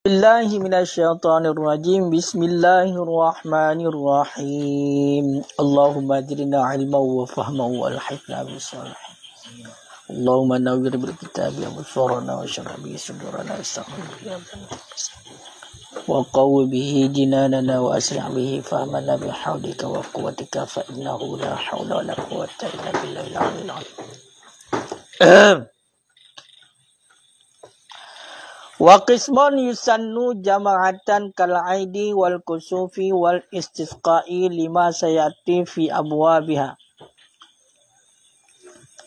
Billahi minasyaitonir rajim. Bismillahirrahmanirrahim. Allahumma ajirna ilman wa fahman wa alhiqna bis salihin. Allahumma nawwir bil kitabi absarana wa shrah bihi sudurana astaghfirullah wa qawwi bihi jinanana wa asri' bihi fahmana bi hawlika wa quwwatika fa innahu la hawla wa la quwwata illa billahil aliyyil azim. Wa qismun yusannu jama'atan kal aidi wal kusufi wal istisqa'i lima sayati fi abwabiha.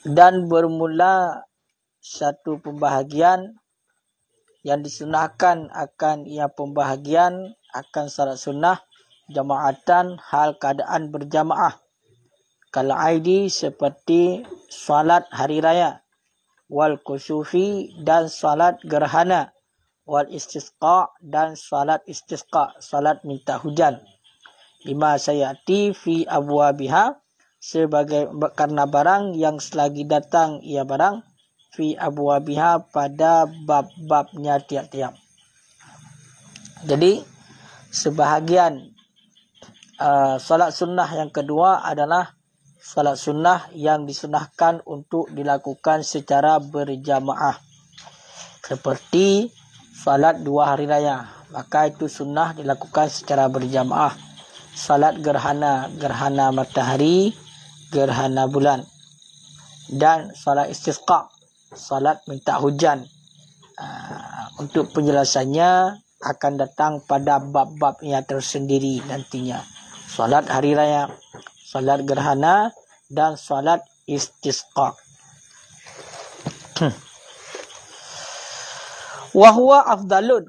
Dan bermula satu pembahagian yang disunahkan akan ia pembahagian akan salat sunnah jama'atan hal keadaan berjamaah. Kal aidi seperti salat hari raya, wal kusufi dan salat gerhana, wal istisqa dan salat istisqa, salat minta hujan. Lima sayati fi abwabiha, sebagai karena barang yang selagi datang ia barang fi abwabiha pada bab-babnya tiap-tiap. Jadi sebahagian salat sunnah yang kedua adalah salat sunnah yang disunahkan untuk dilakukan secara berjamaah, seperti salat 2 hari raya, maka itu sunnah dilakukan secara berjamaah. Salat gerhana, gerhana matahari, gerhana bulan, dan salat istisqa, salat minta hujan. Untuk penjelasannya akan datang pada bab-babnya tersendiri nantinya. Salat hari raya, salat gerhana, dan salat istisqa. Wahwa afdalun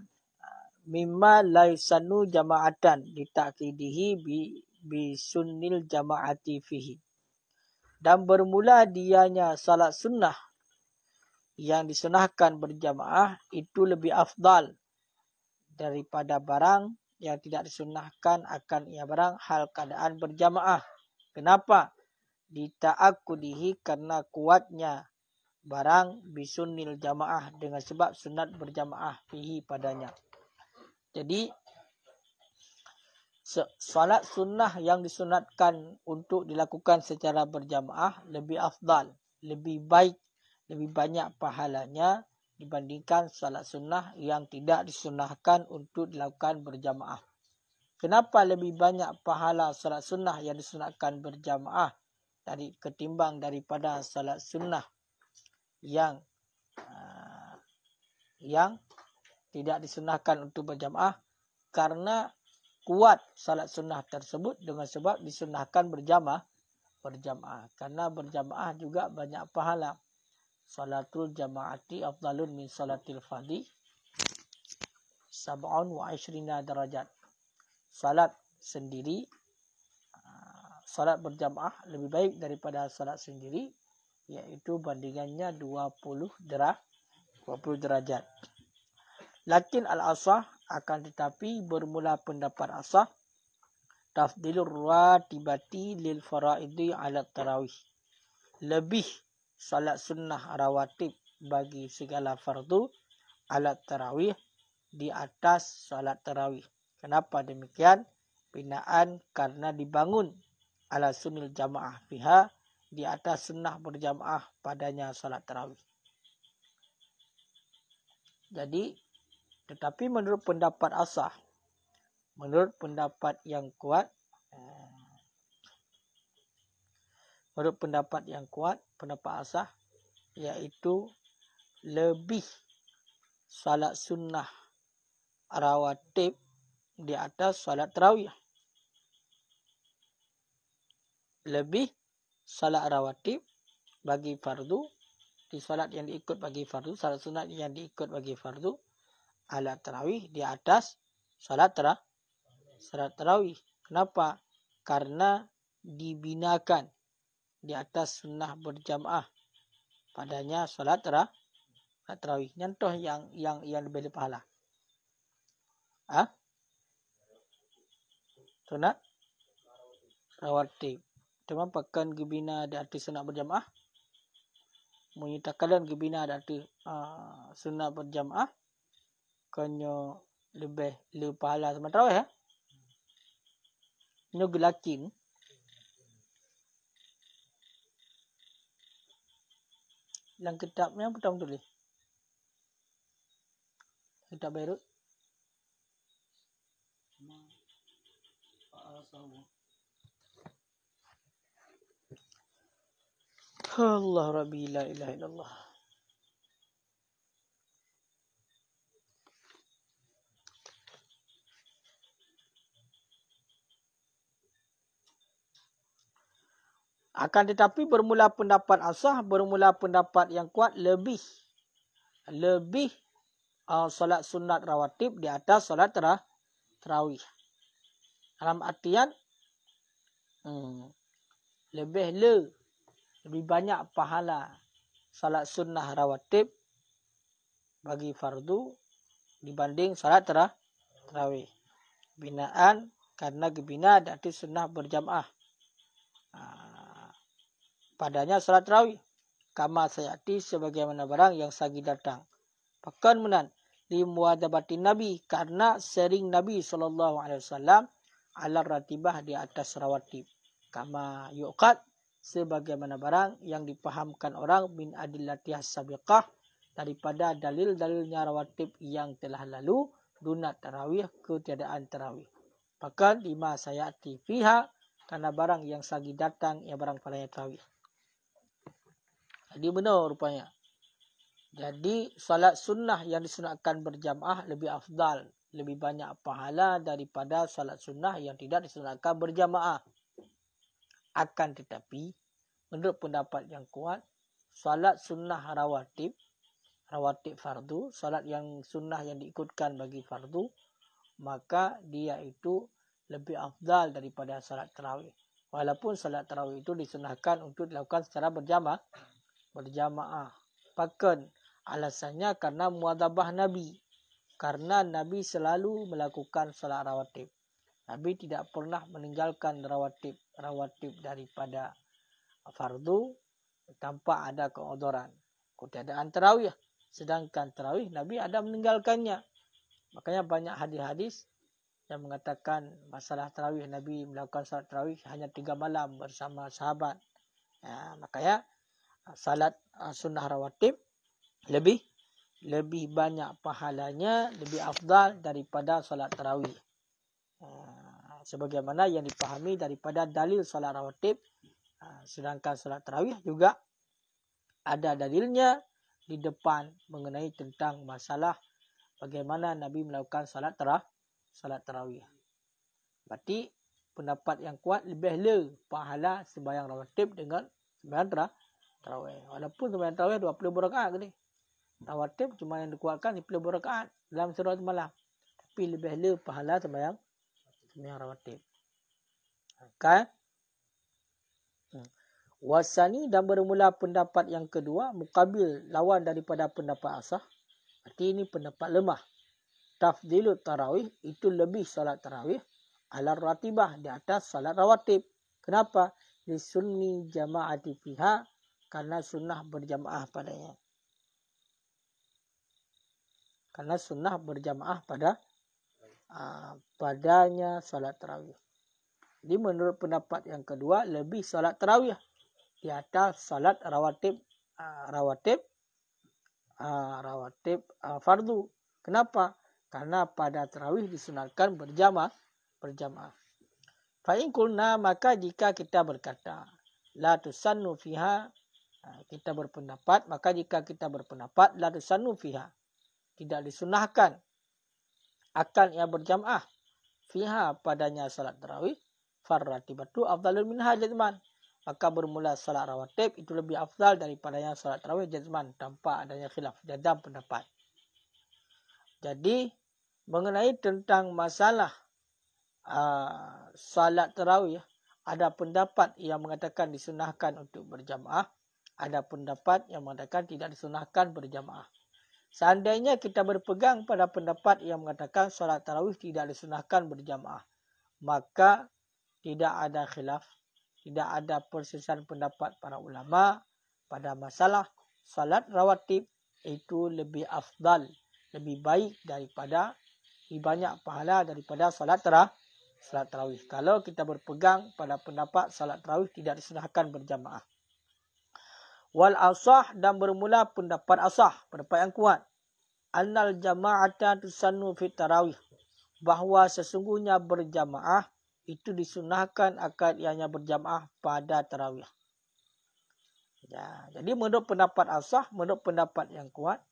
mimma la yusannu jama'atan ditakidihi bi sunnil jama'ati fihi. Dan bermula dianya salat sunnah yang disunahkan berjamaah itu lebih afdal daripada barang yang tidak disunahkan akan ia barang hal keadaan berjamaah. Kenapa? Dita'akudihi karena kuatnya barang bisunnil jamaah, dengan sebab sunat berjamaah fihi padanya. Jadi salat sunnah yang disunatkan untuk dilakukan secara berjamaah lebih afdal, lebih baik, lebih banyak pahalanya dibandingkan salat sunnah yang tidak disunahkan untuk dilakukan berjamaah. Kenapa lebih banyak pahala salat sunnah yang disunatkan berjamaah ketimbang daripada salat sunnah yang tidak disunahkan untuk berjamaah? Karena kuat salat sunnah tersebut dengan sebab disunahkan berjamaah. Karena berjamaah juga banyak pahala. Salatul jamaati afdalun min salatil fadhi 27 darajat. Salat sendiri, salat berjamaah lebih baik daripada salat sendiri, yaitu bandingannya 20 derajat. Lakin al-asah, akan tetapi bermula pendapat asah, tafdilur ratibati lil faraidi ala tarawih. Lebih salat sunnah rawatib bagi segala fardu ala tarawih di atas salat tarawih. Kenapa demikian? Binaan karena dibangun ala sunnil jamaah fiha, di atas sunnah berjamaah padanya salat tarawih. Jadi, tetapi menurut pendapat asah, menurut pendapat yang kuat, pendapat asah, yaitu lebih salat sunnah rawatib di atas salat tarawih. Lebih salat rawatib bagi fardu, di salat yang diikut bagi fardu, salat sunat yang diikut bagi fardu, ala tarawih di atas salat tarawih. Kenapa? Karena dibinakan di atas sunnah berjamaah padanya salat tarawih. Contoh yang lebih pahala. Sunat rawatib. Cuma pakan gebina di atas sunat berjamaah. Menyatakan gebina di atas sunat berjamaah. Kanyo lebih pahala sama tarawih ya. Ini gelakin. Dalam kitabnya apa tahu tulis? Kitab Beirut. Allah Rabbi la ilaha illallah. Akan tetapi bermula pendapat asah, bermula pendapat yang kuat lebih solat sunat rawatib di atas solat tarawih. Dalam artian lebih banyak pahala solat sunnah rawatib bagi fardu dibanding solat tarawih. Binaan karena gebina dari sunnah berjamaah. Padanya salat tarawih kama sayati sebagaimana barang yang sagi datang. Bahkan menan li muadabati Nabi karena sering Nabi SAW ala ratibah di atas rawatib. Kama yuqad sebagaimana barang yang dipahamkan orang min adillatih sabiqah daripada dalil-dalilnya rawatib yang telah lalu dunat tarawih ketiadaan tarawih. Bahkan lima sayati fiha karena barang yang sagi datang yang barang padanya tarawih. Jadi benar rupanya. Jadi salat sunnah yang disunatkan berjamaah lebih afdal, lebih banyak pahala daripada salat sunnah yang tidak disunatkan berjamaah. Akan tetapi, menurut pendapat yang kuat, salat sunnah rawatib fardu, salat yang sunnah yang diikutkan bagi fardu, maka dia itu lebih afdal daripada salat tarawih. Walaupun salat tarawih itu disunahkan untuk dilakukan secara berjamaah. Bahkan alasannya karena muadabah Nabi. Karena Nabi selalu melakukan salat rawatib. Nabi tidak pernah meninggalkan rawatib daripada fardu tanpa ada keodoran. Ketiadaan tarawih. Sedangkan tarawih Nabi ada meninggalkannya. Makanya banyak hadis-hadis yang mengatakan masalah tarawih. Nabi melakukan salat tarawih hanya 3 malam bersama sahabat. Makanya salat sunnah rawatib lebih banyak pahalanya, lebih afdal daripada salat tarawih. Sebagaimana yang dipahami daripada dalil salat rawatib. Sedangkan salat tarawih juga ada dalilnya di depan mengenai tentang masalah bagaimana Nabi melakukan salat tarawih. Berarti pendapat yang kuat lebih pahala sembahyang rawatib dengan sembahyang tarawih. Walaupun sembahyang tarawih 20 rakaat ni. Rawatib cuma yang dikuatkan 20 rakaat dalam satu malam. Tapi lebih pahala sembahyang rawatib. Okay. Wasani dan bermula pendapat yang kedua mukabil lawan daripada pendapat asah. Berarti ini pendapat lemah. Tafdilut tarawih itu lebih salat tarawih ala ratibah di atas salat rawatib. Kenapa? Li sunni jama'ati fiha karena sunnah berjamaah padanya. Karena sunnah berjamaah padanya salat tarawih. Jadi menurut pendapat yang kedua lebih salat tarawih di atas salat rawatib fardu. Kenapa? Karena pada tarawih disunatkan berjamaah. Fa in qulna maka jika kita berkata la tusannu fiha, kita berpendapat, maka jika kita berpendapat la tusannu fiha, tidak disunahkan akan ia berjamaah fiha padanya salat tarawih, farratibatu afdalul minha jazman, maka bermula salat rawatib itu lebih afdal daripadanya salat tarawih jazman tanpa adanya khilaf dalam pendapat. Jadi mengenai tentang masalah salat tarawih, ada pendapat yang mengatakan disunahkan untuk berjamaah, ada pendapat yang mengatakan tidak disunahkan berjamaah. Seandainya kita berpegang pada pendapat yang mengatakan salat tarawih tidak disunahkan berjamaah, maka tidak ada khilaf, tidak ada perselisihan pendapat para ulama pada masalah salat rawatib itu lebih afdal, lebih baik daripada lebih banyak pahala daripada salat tarawih. Kalau kita berpegang pada pendapat salat tarawih tidak disunahkan berjamaah. Wal asah, dan bermula pendapat asah, pendapat yang kuat. Annal jama'ata tusannu fit tarawih, bahawa sesungguhnya berjamaah itu disunahkan akan ianya berjamaah pada tarawih. Ya, jadi menurut pendapat asah, menurut pendapat yang kuat,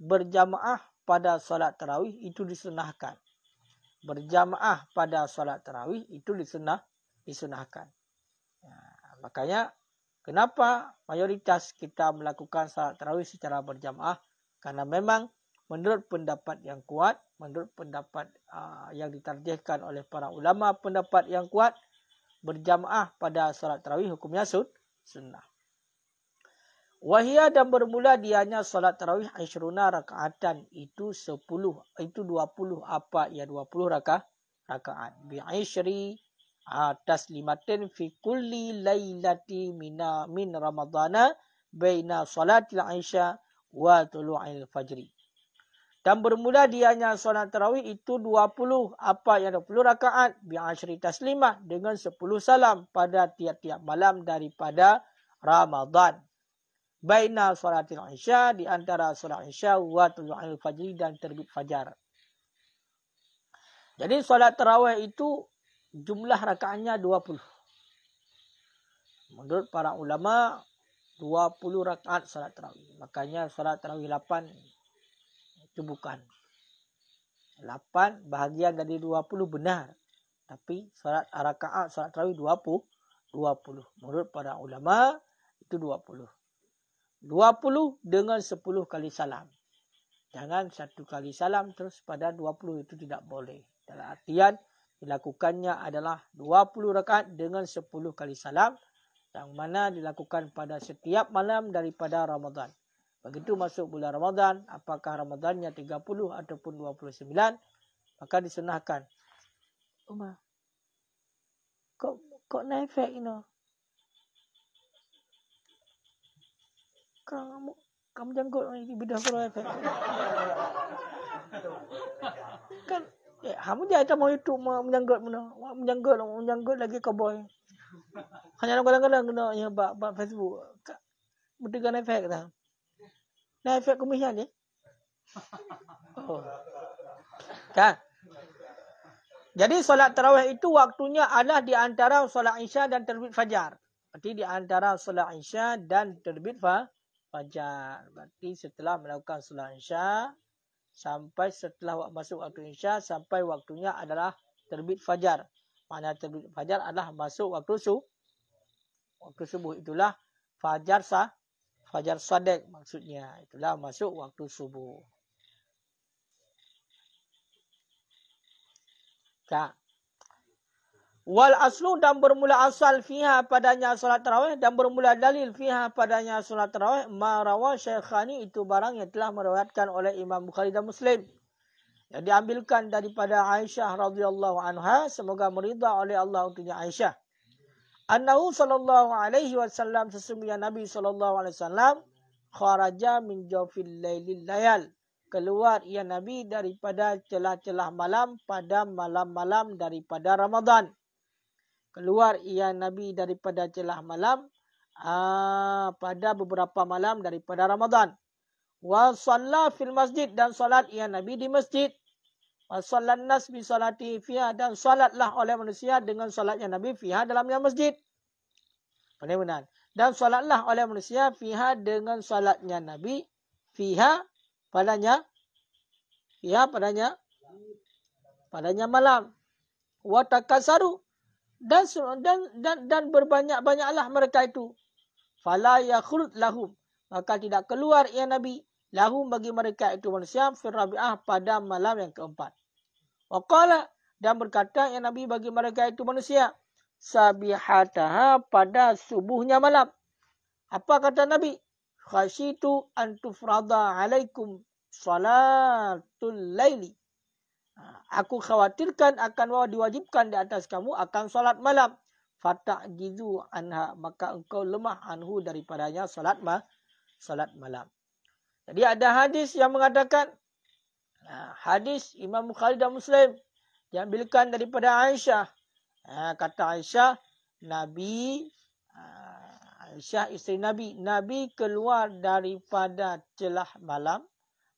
berjamaah pada solat tarawih itu disunahkan. Berjamaah pada solat tarawih itu disunahkan. Ya, makanya kenapa mayoritas kita melakukan solat tarawih secara berjamaah? Karena memang menurut pendapat yang kuat, menurut pendapat yang ditarjihkan oleh para ulama, pendapat yang kuat, berjamaah pada solat tarawih hukumnya sunnah. Wahia, dan bermula dianya solat tarawih asyruna rakaatan, itu 10, itu 20 apa ya 20 rakaat. Bi asyri taslimatin fi kulli lailati min ramadhana baina salatil isya wa tulu'il fajri. Dan bermula dianya solat tarawih itu 20 apa yang 20 rakaat bi asyri taslimah, dengan 10 salam pada tiap-tiap malam daripada Ramadan. Baina salatil isya, di antara solat isya wa tulu'il fajri, dan terbit fajar. Jadi solat tarawih itu jumlah rakaatnya 20. Menurut para ulama 20 rakaat solat tarawih. Makanya solat tarawih 8 itu bukan. 8 bahagian dari 20 benar. Tapi solat rakaat solat tarawih 20. Menurut para ulama itu 20. 20 dengan 10 kali salam. Jangan 1 kali salam terus pada 20, itu tidak boleh. Dalam artian dilakukannya adalah 20 rakaat dengan 10 kali salam, yang mana dilakukan pada setiap malam daripada Ramadan. Begitu masuk bulan Ramadan, apakah Ramadannya 30 ataupun 29, maka disunahkan. Umar, kok naik efek ini? Kamu janggut ini bidah kalau efek. Kan kamu jangan mau itu menjanggut menjanggut lagi cowboy. Hanya kadang-kadang kena ya bak Facebook. Berdegan efek dah. Nah efek kumisnya ni. Oh. Kan? Jadi solat tarawih itu waktunya adalah di antara solat Isya dan terbit fajar. Berarti di antara solat Isya dan terbit fajar. Berarti setelah melakukan solat Isya sampai setelah masuk waktu Isya sampai waktunya adalah terbit fajar. Makna terbit fajar adalah masuk waktu subuh. Itulah fajar sadek maksudnya. Itulah masuk waktu subuh. Kak. Wal aslu, dan bermula asal fiha padanya solat tarawih, dan bermula dalil fiha padanya solat tarawih, ma rawa Syekhani, itu barang yang telah meriwayatkan oleh Imam Bukhari dan Muslim, yang diambilkan daripada Aisyah radhiyallahu anha, semoga meridha oleh Allah untuknya Aisyah. Annahu sallallahu alaihi wasallam, sesungguhnya Nabi sallallahu alaihi wasallam, kharaja min jawfil lailil layal, keluar ia Nabi daripada celah-celah malam pada malam-malam daripada Ramadan. Keluar ia Nabi daripada celah malam pada beberapa malam daripada Ramadan. Wa shalla fil masjid, dan salat ia Nabi di masjid. Wa shallan nas bi salati fiha, dan salatlah oleh manusia dengan salatnya Nabi fiha, dalamnya masjid. Benar-benar. Dan salatlah oleh manusia fiha, dengan salatnya Nabi fiha padanya malam. Wa takasaru, dan berbanyak-banyaklah mereka itu. Fala yakhruj lahum, maka tidak keluar ia Nabi lahum bagi mereka itu manusia fir rabi'ah pada malam yang keempat. Wa qala, dan berkata ia Nabi bagi mereka itu manusia, sabihataha, pada subuhnya malam. Apa kata Nabi? Khasyitu an tufrada alaikum salatul laili. Aku khawatirkan akan bahwa diwajibkan di atas kamu akan salat malam. Fata'jizu anha, maka engkau lemah anhu daripadanya salat malam. Jadi ada hadis yang mengatakan Hadis Imam Bukhari dan Muslim diambilkan daripada Aisyah. Kata Aisyah, Aisyah isteri Nabi, Nabi keluar daripada celah malam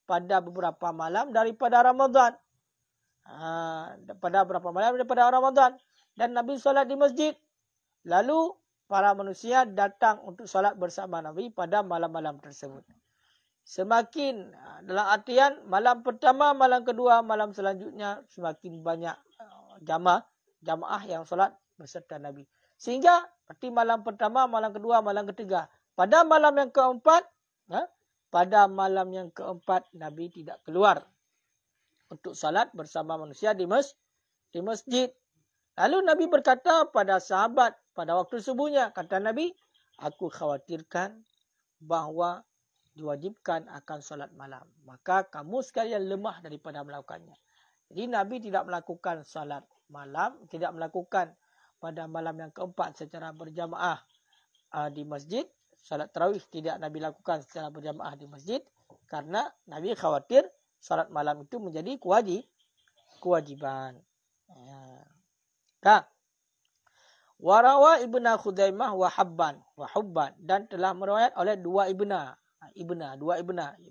pada beberapa malam daripada Ramadan. Pada beberapa malam daripada Ramadan. Dan Nabi solat di masjid. Lalu para manusia datang untuk solat bersama Nabi pada malam-malam tersebut. Semakin dalam artian malam pertama, malam kedua, malam selanjutnya semakin banyak jamaah yang solat beserta Nabi. Sehingga seperti malam pertama, malam kedua, malam ketiga. Pada malam yang keempat, Nabi tidak keluar untuk salat bersama manusia di masjid. Lalu Nabi berkata pada sahabat pada waktu subuhnya, kata Nabi, aku khawatirkan bahawa diwajibkan akan salat malam. Maka kamu sekalian lemah daripada melakukannya. Jadi Nabi tidak melakukan salat malam, tidak melakukan pada malam yang keempat secara berjamaah di masjid. Salat tarawih tidak Nabi lakukan secara berjamaah di masjid. Karena Nabi khawatir salat malam itu menjadi kewajiban. Warawa Ibnu Khuzaimah wa Hubban, dan telah meriwayat oleh dua ibna,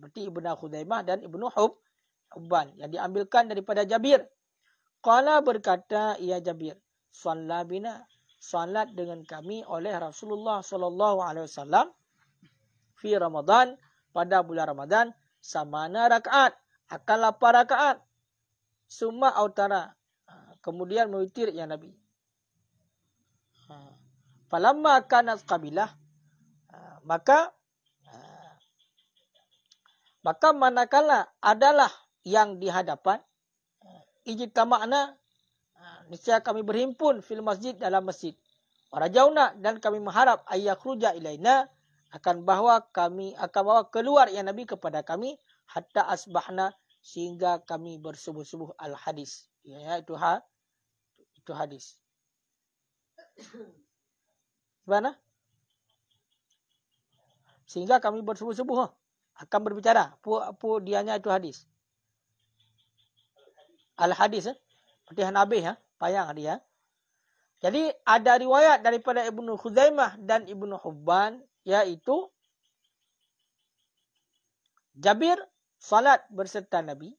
berarti Ibnu Khuzaimah dan Ibnu Hubban, yang diambilkan daripada Jabir. Qala berkata ia Jabir, shalla bina, salat dengan kami oleh Rasulullah sallallahu alaihi wasallam fi Ramadan, pada bulan Ramadan, samana rakaat, akan 8 rakaat. Summa autara, kemudian mewitir ya Nabi. Falamma kanat qabilah, maka manakala adalah yang di hadapan, ijtama'na, niscaya kami berhimpun fil masjid, dalam masjid. Warajauna, dan kami mengharap ayyakhruja ilaina, akan bawa keluar ya Nabi kepada kami, hatta asbahna, sehingga kami bersubuh-subuh. Al-hadis, ya, itu hadis. Mana? Sehingga kami bersubuh-subuh akan berbicara. Apa dianya itu hadis? Al-hadis, seperti Hanabi, payang dia. Jadi ada riwayat daripada Ibnu Khuzaimah dan Ibnu Hubban, yaitu Jabir salat berserta Nabi.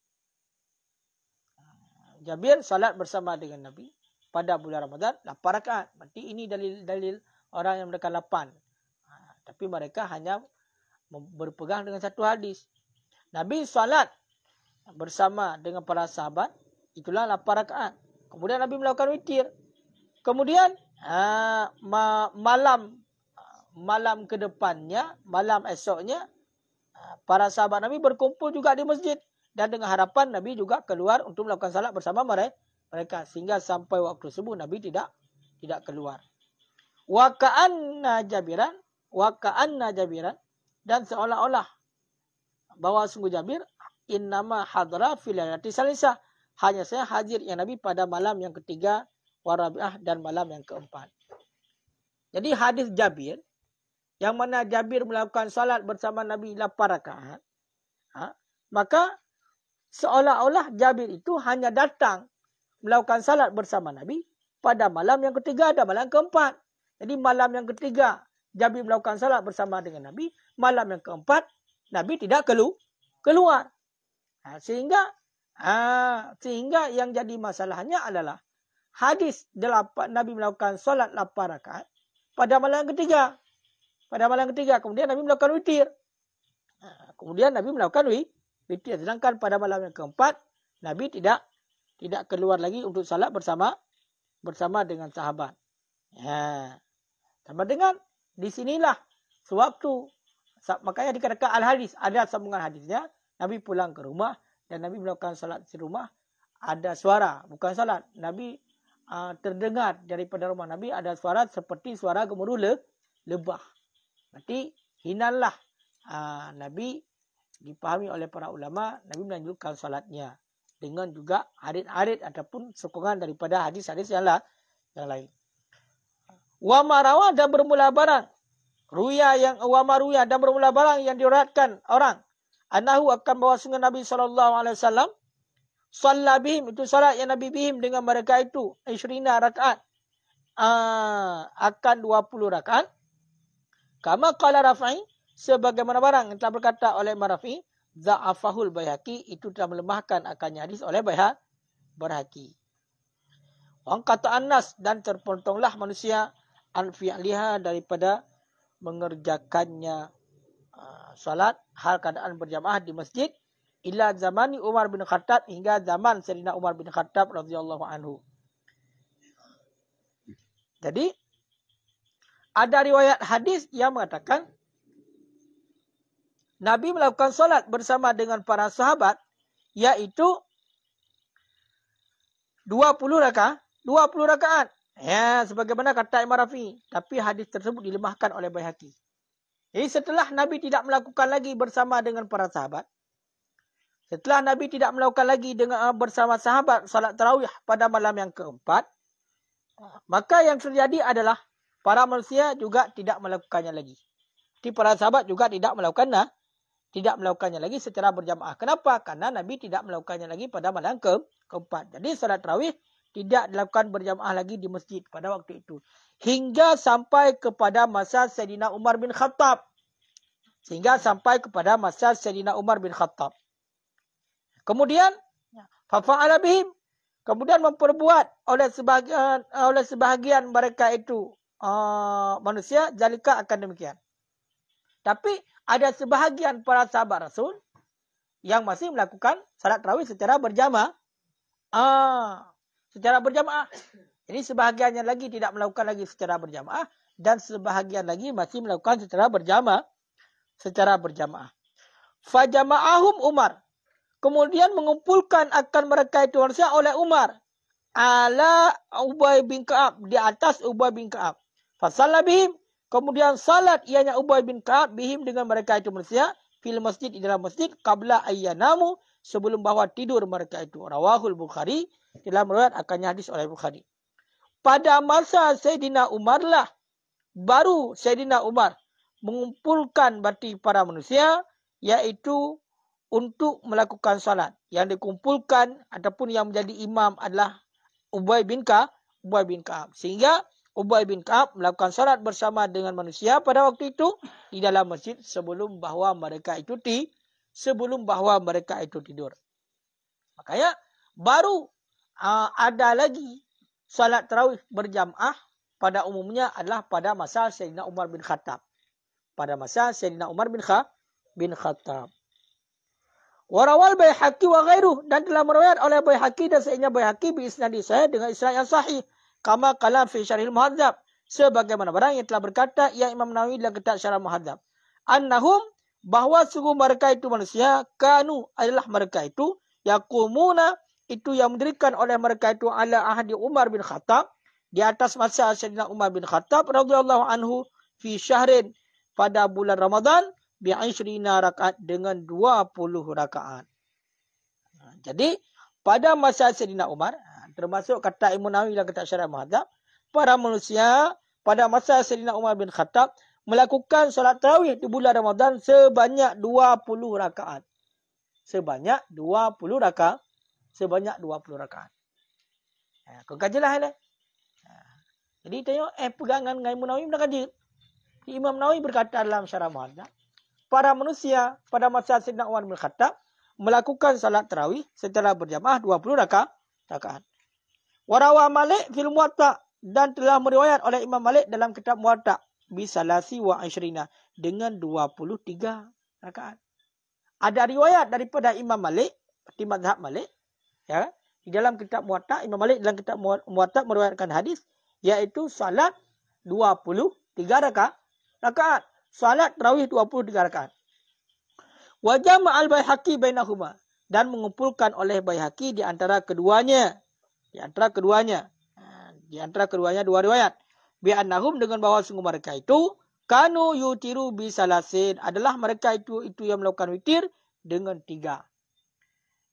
Jabir salat bersama dengan Nabi pada bulan Ramadan 8 rakaat. Berarti ini dalil orang yang mereka 8. Tapi mereka hanya berpegang dengan satu hadis. Nabi salat bersama dengan para sahabat, itulah 8 rakaat. Kemudian Nabi melakukan witir. Kemudian malam ke depannya, malam esoknya, para sahabat Nabi berkumpul juga di masjid. Dan dengan harapan Nabi juga keluar untuk melakukan salat bersama mereka. Sehingga sampai waktu subuh Nabi tidak keluar. Wa ka'anna Jabiran, dan seolah-olah bahwa sungguh Jabir, innama hadra fil lailati salisah, hanya saya hadir ya Nabi pada malam yang ketiga, warabi'ah, dan malam yang keempat. Jadi hadis Jabir, yang mana Jabir melakukan salat bersama Nabi 8 rakaat, maka seolah-olah Jabir itu hanya datang melakukan salat bersama Nabi pada malam yang ketiga dan malam keempat. Jadi malam yang ketiga Jabir melakukan salat bersama dengan Nabi, malam yang keempat Nabi tidak keluar. Sehingga yang jadi masalahnya adalah hadis Nabi melakukan salat 8 rakaat pada malam yang ketiga. Pada malam yang ketiga kemudian Nabi melakukan witir. Sedangkan pada malam yang keempat Nabi tidak keluar lagi untuk salat bersama dengan sahabat. Sama dengan di sinilah sewaktu, makanya dikatakan al-hadis, ada sambungan hadisnya. Nabi pulang ke rumah dan Nabi melakukan salat di rumah, ada suara, bukan salat. Nabi terdengar daripada rumah Nabi ada suara seperti suara gemuruh lebah. Berarti hinanlah Nabi, dipahami oleh para ulama, Nabi melanjutkan salatnya dengan juga hadis-hadis ataupun sokongan daripada hadis-hadis yang lain. Wa marawa, dan bermula barang. Wa maruya, dan bermula barang yang diriwayatkan orang. Anahu, akan bawa sungai Nabi SAW Shalla bihim, itu salat yang Nabi bihim dengan mereka itu 20 rakaat. Akan 20 rakaat. Kama qala Rafi'i, sebagaimana barang yang telah berkata oleh Rafi'i, Za'afahul Baihaqi, itu telah melemahkan akannya hadis oleh Baihaqi. Wang kata Anas, dan terpontonglah manusia an fi'liha, daripada mengerjakannya salat hal keadaan berjamaah di masjid, ila zamani Umar bin Khattab, hingga zaman Sayyidina Umar bin Khattab radhiyallahu anhu. Jadi ada riwayat hadis yang mengatakan Nabi melakukan salat bersama dengan para sahabat, yaitu 20 rakaat. Ya, sebagaimana kata Imam Rafi'i. Tapi hadis tersebut dilemahkan oleh Baihaqi. Jadi setelah Nabi tidak melakukan lagi bersama dengan para sahabat, setelah Nabi tidak melakukan lagi dengan bersama sahabat salat tarawih pada malam yang keempat, maka yang terjadi adalah para manusia juga tidak melakukannya lagi. Jadi para sahabat juga tidak melakukannya lagi secara berjamaah. Kenapa? Karena Nabi tidak melakukannya lagi pada malam keempat. Jadi salat tarawih tidak dilakukan berjamaah lagi di masjid pada waktu itu. Hingga sampai kepada masa Sayyidina Umar bin Khattab. Kemudian, fafa'ala bihim. Kemudian memperbuat oleh sebahagian mereka itu manusia, zalika akan demikian. Tapi ada sebahagian para sahabat Rasul yang masih melakukan salat tarawih secara berjamaah. Ini sebahagiannya lagi tidak melakukan lagi secara berjamaah, dan sebahagian lagi masih melakukan secara berjamaah. Fajama'ahum Umar. Kemudian mengumpulkan akan mereka itu manusia oleh Umar. Ala Ubay bin Ka'ab, di atas Ubay bin Ka'ab. Fasalla bihim. Kemudian salat ianya Ubay bin Ka'ab bihim dengan mereka itu manusia. Fil masjid, di dalam masjid. Qabla ayyanamu, sebelum bahwa tidur mereka itu. Rawahul Bukhari. Dalam riwayat akannya hadis oleh Bukhari. Pada masa Sayyidina Umar lah, baru Sayyidina Umar mengumpulkan berarti para manusia, yaitu untuk melakukan salat. Yang dikumpulkan ataupun yang menjadi imam adalah Ubay bin Ka'ab. Sehingga Ubay bin Ka'ab melakukan salat bersama dengan manusia pada waktu itu di dalam masjid sebelum bahwa mereka itu tidur. Makanya baru ada lagi salat tarawih berjamaah pada umumnya adalah pada masa Sayyidina Umar bin Khattab. Warawal Baihaqi wa ghairuh, dan telah meriwayat oleh Baihaqi dan selainnya Baihaqi bi isnadi sahih, dengan isnad yang sahih, kama qala fi Syarhil Muhadzab, sebagaimana barang yang telah berkata yang Imam Nawawi dalam kitab Syarah Muhadzab, annahum, bahwa sungguh mereka itu manusia, kanu adalah mereka itu, yaqumuna, itu yang mendirikan oleh mereka itu ala ahdi Umar bin Khattab, di atas masa Sayyidina Umar bin Khattab radhiyallahu anhu, fi syahrin, pada bulan Ramadan, bi'ishrina rakaat, dengan 20 rakaat. Jadi pada masa Sayyidina Umar, termasuk kata Imam Nawawi dalam kitab Syarah Muhadzab, para manusia pada masa Sayyidina Umar bin Khattab melakukan solat tarawih di bulan Ramadan sebanyak 20 rakaat. Sebanyak 20 rakaat. Kau kajilah ni. Jadi tengok pegangan dengan Imam Nawawi nak kaji. Imam Nawawi berkata dalam Syarah Muhadzab, para manusia pada masa Sayyidina Umar bin Khattab melakukan salat tarawih setelah berjamaah 20 rakaat. Warawa Malik fil Muwatta, dan telah meriwayat oleh Imam Malik dalam kitab Muwatta bisalasi wa ashrina, dengan 23 rakaat. Ada riwayat daripada Imam Malik di mazhab Malik, ya, di dalam kitab Muwatta, Imam Malik dalam kitab Muwatta meriwayatkan hadis, yaitu salat 23 rakaat. Salat tarawih 23 rakaat. Wa jama'al Baihaqi bainahuma, dan mengumpulkan oleh Baihaqi di antara keduanya. Di antara keduanya dua riwayat. Bi annahum, dengan bahwa sungguh mereka itu kanu yutiru bi salasin, adalah mereka itu yang melakukan witir dengan 3.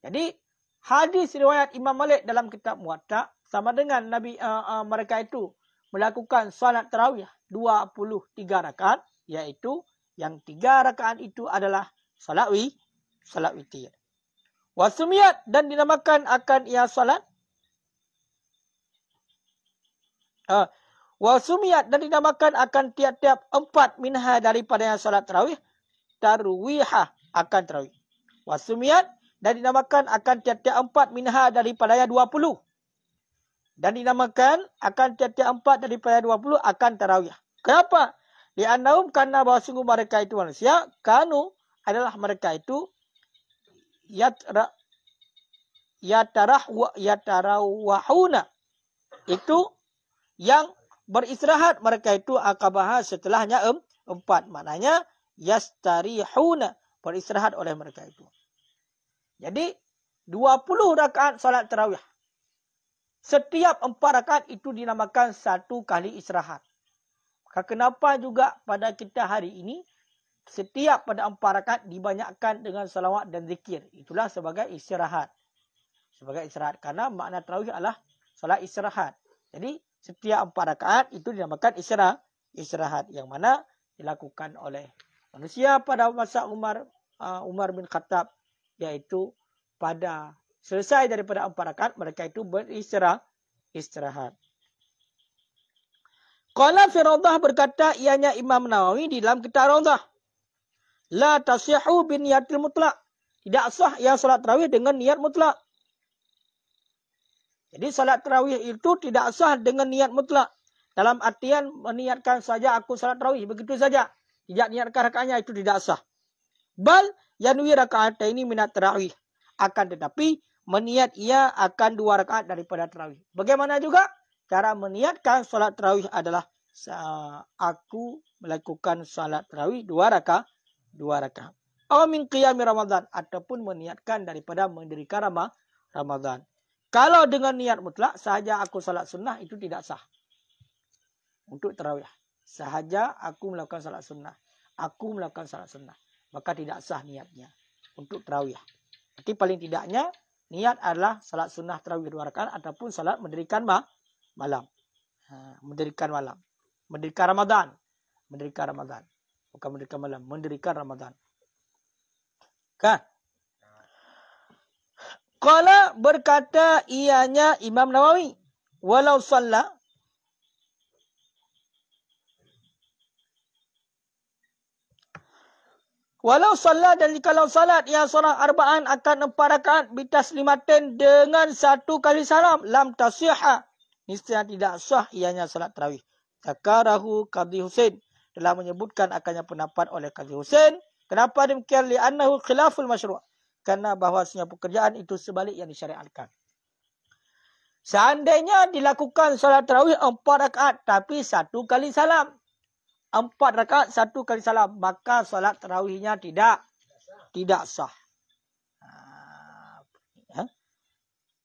Jadi hadis riwayat Imam Malik dalam kitab Muwatta sama dengan Nabi mereka itu melakukan salat tarawih 23 rakaat, yaitu yang 3 rakaat itu adalah salat witir. Wasumiyat dan dinamakan akan ia salat. Wasumiyat dan dinamakan akan tiap-tiap 4 minha daripada yang salat tarawih. Tarwihah akan tarawih. Wasumiyat dan dinamakan akan tiap-tiap 4 minha daripada yang 20. Dan dinamakan akan tiap-tiap 4 daripada 20 akan tarawih. Kenapa? Li'annahum karena bahawa sungguh mereka itu manusia. Kanu adalah mereka itu yatarawahuna. Itu yang beristirahat mereka itu akabah setelahnya 4. Maknanya yastarihuna. Beristirahat oleh mereka itu. Jadi 20 rakaat salat tarawih. Setiap 4 rakaat itu dinamakan 1 kali istirahat. Maka kenapa juga pada kita hari ini setiap pada 4 rakaat dibanyakkan dengan salawat dan zikir. Itulah sebagai istirahat. Sebagai istirahat. Karena makna tarawih adalah salat istirahat. Jadi setiap 4 rakaat itu dinamakan istirahat. Yang mana dilakukan oleh manusia pada masa Umar bin Khattab. Iaitu pada selesai daripada 4 rakaat mereka itu beristirahat. Qala fi Rawdah berkata ianya Imam Nawawi di dalam kitab Rawdah. La tasihu bin niyatil mutlak. Tidak sah yang salat tarawih dengan niat mutlak. Jadi salat tarawih itu tidak sah dengan niat mutlak. Dalam artian meniatkan saja aku salat tarawih. Begitu saja. Tidak niatkan rakaatnya itu tidak sah. Bal yanwi raka'ataini minat tarawih. Akan tetapi meniat ia akan 2 rakaat daripada tarawih. Bagaimana juga cara meniatkan salat tarawih adalah aku melakukan salat tarawih 2 rakaat. Atau min qiyami Ramadan. Ataupun meniatkan daripada mendirikan Ramadan. Kalau dengan niat mutlak sahaja aku salat sunnah itu tidak sah. Untuk tarawih. Sahaja aku melakukan salat sunnah. Aku melakukan salat sunnah. Maka tidak sah niatnya. Untuk tarawih. Berarti paling tidaknya niat adalah salat sunnah tarawih 2 rakaat. Ataupun salat mendirikan malam. Mendirikan malam. Mendirikan Ramadan. Mendirikan Ramadan. Bukan mendirikan malam. Mendirikan Ramadan. Kan? Qala berkata ianya Imam Nawawi. Walau salla. Walau salla dan jikalau salat yang seorang arba'an akan 4 rakaat bitaslimatin dengan 1 kali salam. Lam tasihha. Niscaya tidak sah ianya salat tarawih. Zakarahu Qadhi Husain. Telah menyebutkan akannya pendapat oleh Qadhi Husain. Kenapa demikian? Li'annahu khilaful masyru'. Karena bahawasanya pekerjaan itu sebalik yang disyariatkan. Seandainya dilakukan salat tarawih 4 rakaat tapi 1 kali salam. 4 rakaat 1 kali salam. Maka salat tarawihnya tidak sah.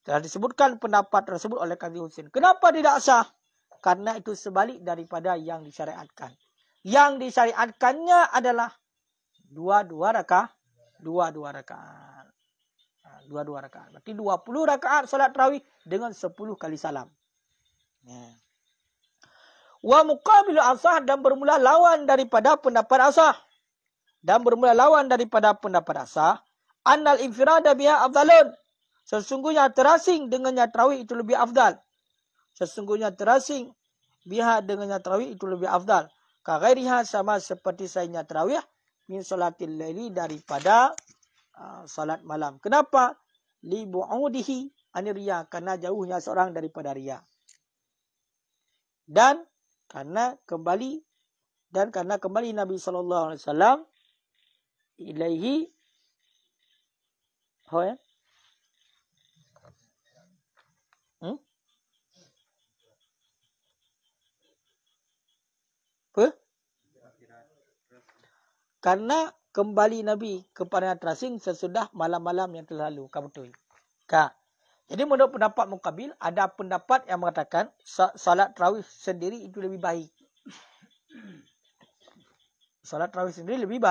Telah disebutkan pendapat tersebut oleh Qadhi Husain. Kenapa tidak sah? Karena itu sebalik daripada yang disyariatkan. Yang disyariatkannya adalah 2 rakaat. 2 rakaat. Berarti 20 rakaat salat tarawih dengan 10 kali salam. Wa muqabilu asah dan bermula lawan daripada pendapat asah. Annal infirada biha afdalun. Sesungguhnya terasing dengannya tarawih itu lebih afdal. Kaghairiha sama seperti selainnya tarawih. Min salatil laili daripada salat malam. Kenapa? Li bu'udihi aniriya. Karena jauhnya seorang daripada riya. Dan karena kembali Nabi SAW ilaihi karena kembali Nabi kepada terasing sesudah malam-malam yang telah lalu. Betul. Jadi menurut pendapat muqabil, ada pendapat yang mengatakan salat tarawih sendiri itu lebih baik. Salat tarawih sendiri lebih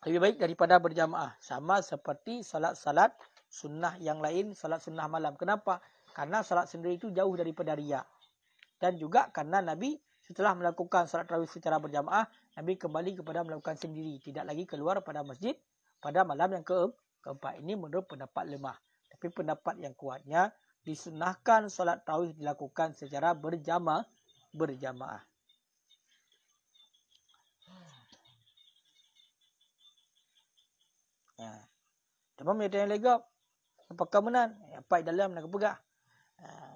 baik daripada berjamaah. Sama seperti salat-salat sunnah yang lain, salat sunnah malam. Kenapa? Karena salat sendiri itu jauh daripada riya. Dan juga karena Nabi setelah melakukan salat tarawih secara berjamaah, Nabi kembali kepada melakukan sendiri. Tidak lagi keluar pada masjid pada malam yang Keempat ini menurut pendapat lemah. Tapi pendapat yang kuatnya disunahkan solat tarawih dilakukan secara berjamaah. Cuma mereka yang legap. Apakah menan? Apa dalam nak pegah?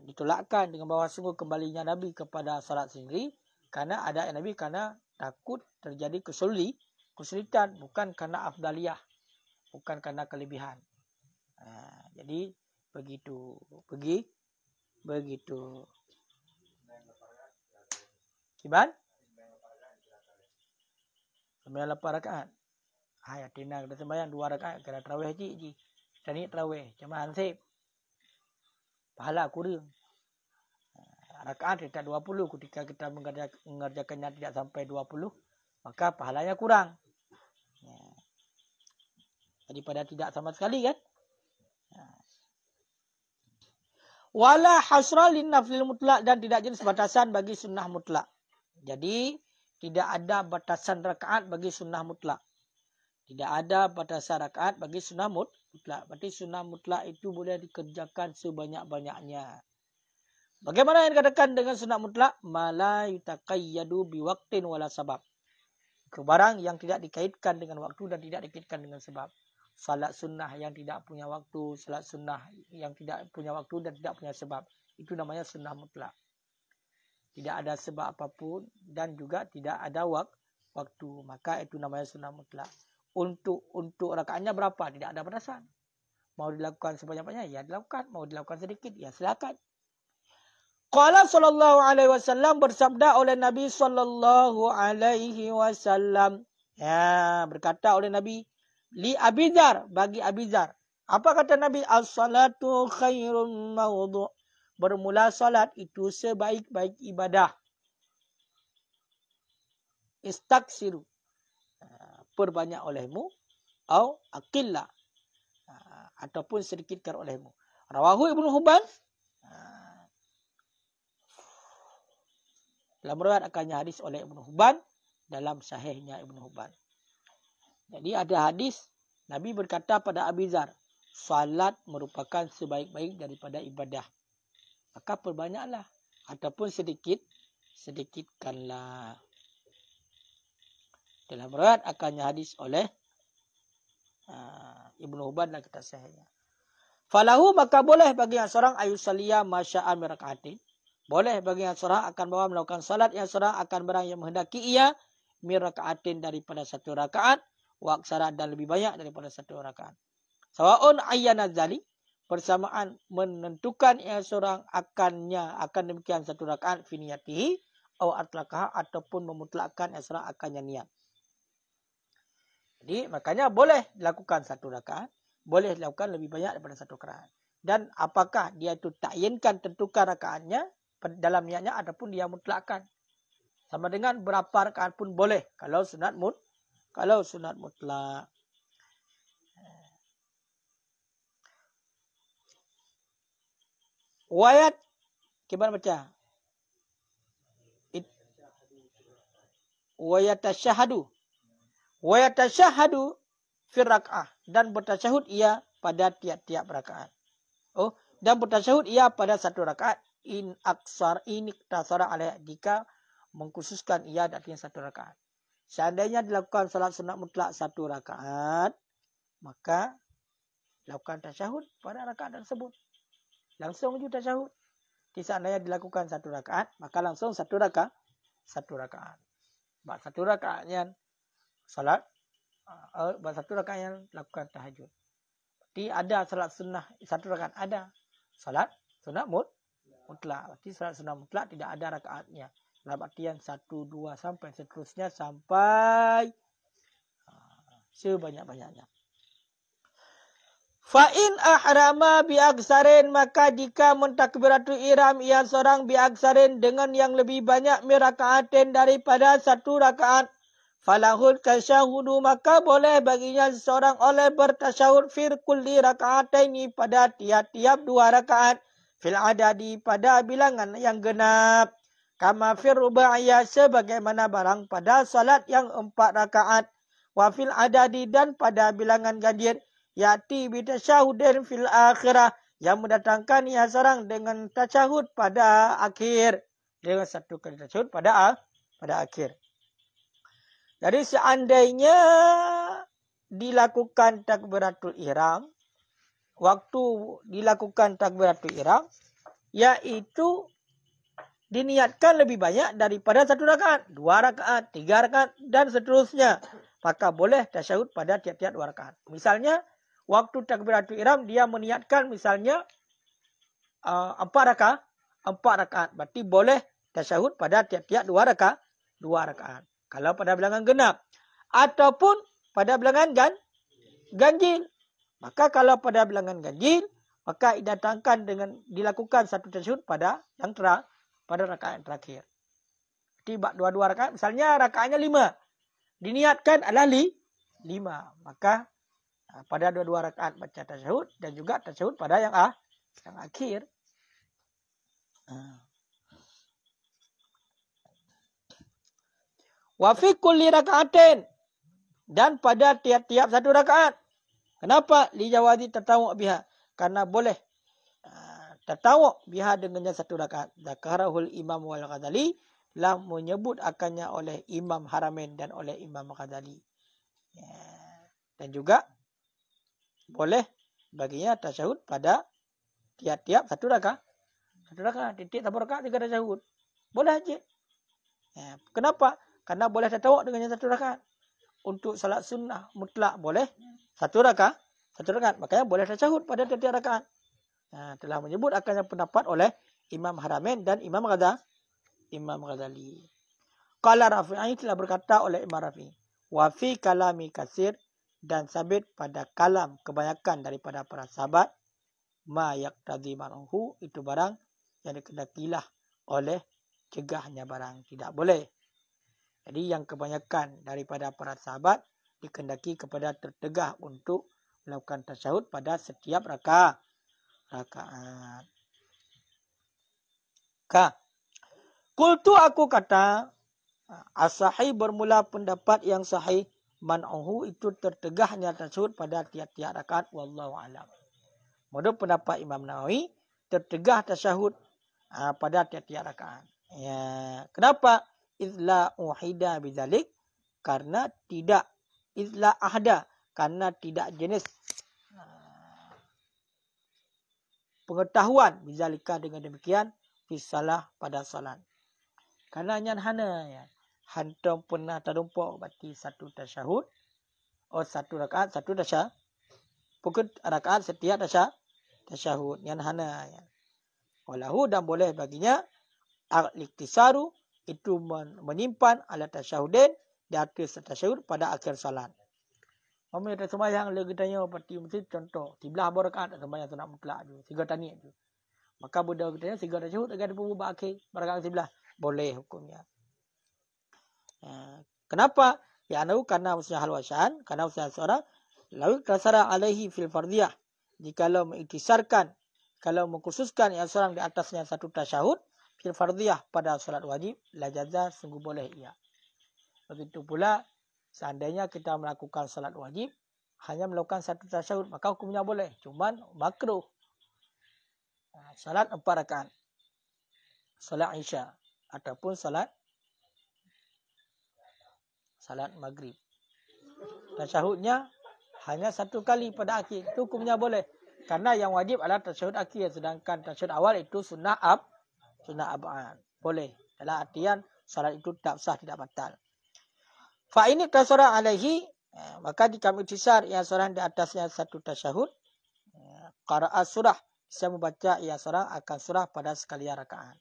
Ditolakkan dengan bahawa sungguh kembalinya Nabi kepada salat sendiri karena ada Nabi karena takut terjadi kesulitan, bukan karena afdaliyah, bukan karena kelebihan. Jadi begitu. Kiban? 9 rakaat. Ya tina kita sembahyang 2 rakaat kena tarawih ji. Tani tarawih cuma hansip. Pahala kurang. Rakaat tidak 20 ketika kita mengerjakannya tidak sampai 20, maka pahalanya kurang. Daripada tidak sama sekali kan? Wala hasra lin naflil mutlak, dan tidak jenis batasan bagi sunnah mutlak. Jadi tidak ada batasan rakaat bagi sunnah mutlak. Tidak ada batasan rakaat bagi sunnah mutlak. Berarti sunnah mutlak itu boleh dikerjakan sebanyak-banyaknya. Bagaimana yang dikatakan dengan sunnah mutlak? Mala yutaqayyadu biwaqtin wala sabab. Barang yang tidak dikaitkan dengan waktu dan tidak dikaitkan dengan sebab. Salat sunnah yang tidak punya waktu, salat sunnah yang tidak punya waktu dan tidak punya sebab. Itu namanya sunnah mutlak. Tidak ada sebab apapun dan juga tidak ada waktu. Maka itu namanya sunnah mutlak. Untuk rakaatnya berapa? Tidak ada batasan. Mau dilakukan sebanyak-banyaknya? Ya dilakukan. Mau dilakukan sedikit? Ya silakan. Qala sallallahu alaihi wasallam, bersabda oleh Nabi sallallahu alaihi wasallam. Ya, berkata oleh Nabi li Abizar, bagi Abizar. Apa kata Nabi? As-salatu khairun mawdu'. Bermula salat itu sebaik-baik ibadah. Istaksiru. Perbanyak olehmu. Au aqilla. Ataupun sedikitkan olehmu. Rawahu Ibnu Hubban. Dalam riwayat akannya hadis oleh Ibnu Hubban. Dalam sahihnya Ibnu Hubban. Jadi ada hadis. Nabi berkata pada Abizar. Salat merupakan sebaik-baik daripada ibadah. Maka perbanyaklah. Ataupun sedikitkanlah. Dalam riwayat akannya hadis oleh Ibnu Hubban dan kitab sahihnya. Falahu, maka boleh bagi yang seorang ayusaliyah masya'an mirak'atin. Boleh bagi yang seorang akan bawa melakukan salat yang seorang akan barang yang menghendaki ia mirak'atin daripada 1 rakaat. Waksara dan lebih banyak daripada 1 rakaat. Sawa'un ayyana dzalik, persamaan menentukan yang seorang akan demikian 1 rakaat fi niyatihi atau atlaqah, ataupun memutlakkan yang seorang akannya niat. Jadi makanya boleh dilakukan 1 rakaat, boleh dilakukan lebih banyak daripada 1 rakaat. Dan apakah dia itu ta'yinkan tentukan rakaatnya dalam niatnya ataupun dia mutlakkan. Sama dengan berapa rakaat pun boleh kalau sunat mutlak. Wayat gimana baca? Wayatashahadu fi rak'ah, dan bertasyahud ia pada tiap-tiap rakaat. Dan bertasyahud ia pada 1 rakaat in iktasara alaih, jika mengkhususkan ia artinya 1 rakaat. Seandainya dilakukan salat sunat mutlak 1 rakaat, maka lakukan tasyahud pada rakaat tersebut. Langsung juga tasyahud. Seandainya dilakukan 1 rakaat, maka langsung 1 rakaat. 1 rakaatnya salat, 1 rakaatnya lakukan tahajud. Berarti ada salat sunnah 1 rakaat, ada salat sunat mutlak. Berarti salat sunat mutlak tidak ada rakaatnya. Dalam artian 1, 2 sampai seterusnya sampai sebanyak-banyaknya. Fa'in ahrama bi'aksarin, maka jika mentakbiratul ihram ia seorang bi'aksarin dengan yang lebih banyak mirakaatin daripada 1 rakaat. Falahul tasyahudu, maka boleh baginya seorang oleh bertasyahud fir kulli raka'ataini, pada tiap-tiap 2 rakaat. Fil adadi, pada bilangan yang genap. Kama fir rubaiyah, sebagaimana barang pada salat yang 4 rakaat. Wa fil adadi, dan pada bilangan ganjil. yati bi tasyahudin fil akhirah, yang mendatangkan ia seorang dengan tasyahud pada akhir, dengan satu kali tasyahud pada akhir. Jadi seandainya dilakukan takbiratul ihram, waktu dilakukan takbiratul ihram, yaitu diniatkan lebih banyak daripada 1 rakaat, 2 rakaat, 3 rakaat, dan seterusnya, maka boleh tasyahud pada tiap-tiap 2 rakaat. Misalnya, waktu takbiratul ihram dia meniatkan misalnya 4 rakaat, berarti boleh tasyahud pada tiap-tiap 2 rakaat. Kalau pada bilangan genap, ataupun pada bilangan ganjil. Maka kalau pada bilangan ganjil, maka didatangkan dengan dilakukan satu tasyahud pada pada rakaat yang terakhir. Jadi 2 rakaat, misalnya rakaatnya 5. Diniatkan adalah 5. Maka pada 2 rakaat baca tasyahud dan juga tasyahud pada yang akhir. Wa fi kulli raka'atin, dan pada tiap-tiap 1 rakaat. Kenapa? Li jawazi tatawu' biha, karena boleh tatawu' biha dengannya 1 rakaat. Zakarahul Imam wal Ghazali, lah menyebut akannya oleh Imam Haramain dan oleh Imam Ghazali. Dan juga boleh baginya tasyahud pada tiap-tiap 1 rakaat. 1 rakaat, tiap 1 rakaat 3 tasyahud. Boleh aja. Kenapa? Karena boleh tatawu' dengannya 1 rakaat. Untuk salat sunnah mutlak boleh 1 rakaat. Makanya boleh tasyahud pada tiap-tiap rakaat. Telah menyebut akannya pendapat oleh Imam Haramain dan Imam Ghazali. Qala Rafi'i, telah berkata oleh Imam Rafi'i, wa fi kalami kasir, dan sabit pada kalam kebanyakan daripada para sahabat, ma yaqtadi mar'uhu, itu barang yang dikehendakilah oleh cegahnya barang tidak boleh. Jadi yang kebanyakan daripada para sahabat dikehendaki kepada tertegah untuk melakukan tasyahud pada setiap rakaat. Qultu, aku kata, as-sahih, bermula pendapat yang sahih, man'uhu, itu tertegahnya tasyahud pada tiap-tiap rakaat, wallahu alam. Menurut pendapat Imam Nawawi, tertegah tasyahud pada tiap-tiap rakaat. Kenapa? Izla uhida bidzalik, karena tidak izla ahda, karena tidak jenis pengetahuan bidzalika dengan demikian fisalah pada salat. Karena nyan hana ya, hantam pernah tadumpo berarti 1 tasyahud, 1 rakaat 1 tasyahud, pukul rakaat setiap tasyahud, nyan hana ya. Walahu, dan boleh baginya al-iktisaru, itu menyimpan ala tasyahudin di atas tasyahud pada akhir salat. Kami ada sembahyang lagi tanya seperti mesti contoh 13 rakaat sembahyang sunat mutlak tu, 3 taniyat tu. Maka budak kita 3 tasyahud akan dibubuh akhir rakaat 11, boleh hukumnya. Kenapa? Ya anu, karena usia halwasan, karena usia seorang lalu tasara alaihi fil fardiyah, jikalau mengiktisarkan, kalau mengkhususkan yang seorang di atasnya 1 tasyahud fil fardiyah pada salat wajib, la jaza, sungguh boleh ia. Begitu pula seandainya kita melakukan salat wajib hanya melakukan 1 tasyahud, maka hukumnya boleh, cuman makruh. Salat 4 rakaat, salat Isya ataupun salat maghrib, tasyahudnya hanya 1 kali pada akhir, itu hukumnya boleh. Karena yang wajib adalah tasyahud akhir, sedangkan tasyahud awal itu sunnah ab'ad. Boleh. Dalam artian salat itu tak sah, tidak batal. Fa ini tasara alaihi, maka jika iktisar yang seorang di atasnya 1 tasyahud, qara'a surah, bisa membaca yang seorang akan surah pada sekalian rakaat.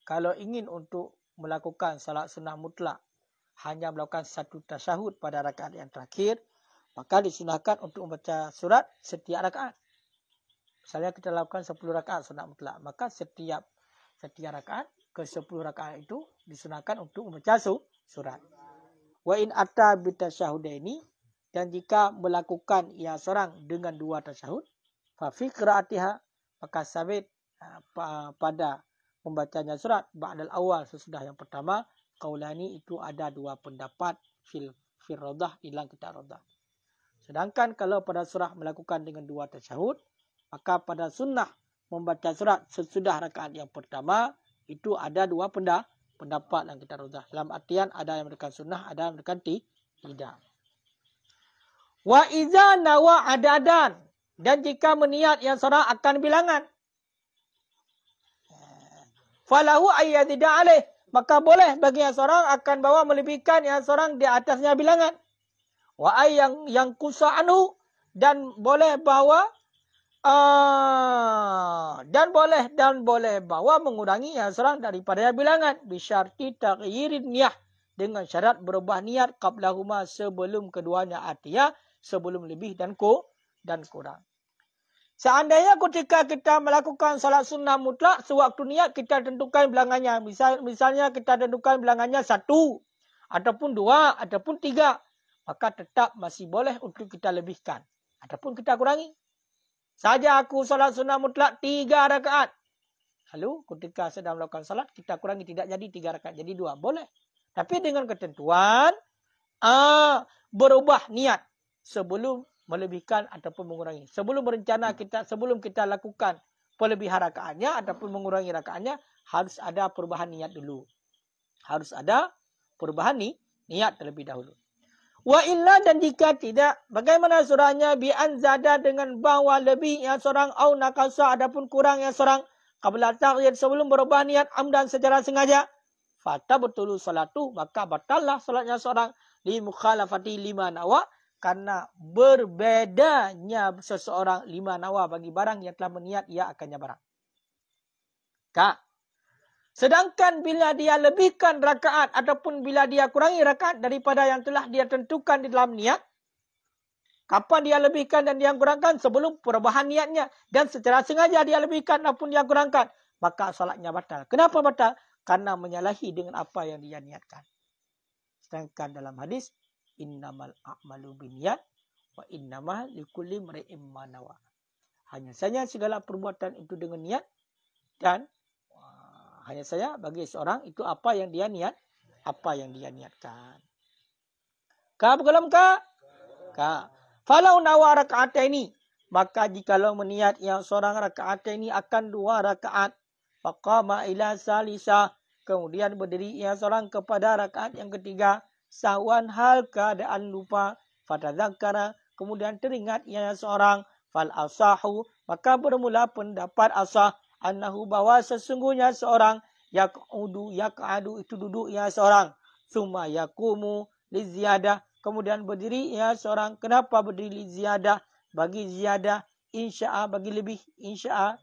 Kalau ingin untuk melakukan salat sunnah mutlak, hanya melakukan 1 tasyahud pada rakaat yang terakhir, maka disunahkan untuk membaca surat setiap rakaat. Misalnya kita lakukan 10 rakaat sunat mutlak, maka setiap rakaat ke 10 rakaat itu disunahkan untuk membaca surat. Wa in atta bitasyahudaini, dan jika melakukan ia seorang dengan 2 tasyahud, fa fi qiraatiha, maka sabit pada membacanya surat ba'dal awal, sesudah yang pertama, qaulani, itu ada 2 pendapat fil radah, dalam kitab radah. Sedangkan kalau pada surah melakukan dengan 2 tasyahud, maka pada sunnah membaca surat sesudah rakaat yang pertama, itu ada 2 pendapat yang kita rujah. Dalam artian ada yang mengatakan sunnah, ada yang mengatakan tidak. Wa iza nawa adadan, dan jika meniat yang seorang akan bilangan, falahu ayyadida alaih, maka boleh bagi yang seorang akan bawa melebihkan yang seorang di atasnya bilangan. Wa yang kusa anhu, dan boleh bawa dan boleh bawa mengurangi yang seorang daripada bilangan bisyarti taghyirin niyah, dengan syarat berubah niat qablahuma, sebelum keduanya, artinya sebelum lebih dan kurang. Seandainya ketika kita melakukan salat sunnah mutlak, sewaktu niat kita tentukan bilangannya. Misalnya kita tentukan bilangannya 1, ataupun 2, ataupun 3. Maka tetap masih boleh untuk kita lebihkan. Ataupun kita kurangi. Saja aku salat sunnah mutlak 3 rakaat. Lalu ketika sedang melakukan salat, kita kurangi, tidak jadi 3 rakaat, jadi 2. Boleh. Tapi dengan ketentuan, berubah niat sebelum melebihkan ataupun mengurangi. Sebelum berencana sebelum kita lakukan pelebihan rakaatnya ataupun mengurangi rakaatnya, harus ada perubahan niat dulu. Harus ada perubahan niat terlebih dahulu. Wa illa, dan jika tidak, bagaimana surahnya? Bi anzada, dengan bawa lebih yang seorang, au nakasa, adapun kurang yang seorang, qabla taghyir, sebelum berubah niat, amdan, secara sengaja, fata betulu salatu, maka batallah salatnya seorang, li mukhalafati lima nawa, karena berbedanya seseorang lima nawa bagi barang yang telah berniat ia akannya barang. Sedangkan bila dia lebihkan rakaat ataupun bila dia kurangi rakaat daripada yang telah dia tentukan di dalam niat, kapan dia lebihkan dan dia kurangkan? Sebelum perubahan niatnya, dan secara sengaja dia lebihkan ataupun dia kurangkan, maka salatnya batal. Kenapa batal? Karena menyalahi dengan apa yang dia niatkan. Sedangkan dalam hadis, innamal a'malu binniyat wa innamal likulli imri'in ma nawa. Hanya saja segala perbuatan itu dengan niat, dan hanya saja bagi seorang itu apa yang dia niatkan. Belum ka? Falau nawa raka'ataini, maka jikalau meniat yang seorang raka'ataini akan 2 rakaat, faqama ila salisa, kemudian berdiri yang seorang kepada rakaat yang ketiga, sahwan, hal keadaan lupa, fatadzakara, kemudian teringat yang seorang, fal asahu, maka bermula pendapat asah, annahu, bahwa sesungguhnya seorang, yak'adu itu duduk yang seorang, summa yakumu liziyadah, kemudian berdiri yang seorang. Kenapa berdiri liziyadah? Bagi ziyadah, insya'a, bagi lebih, insya'a,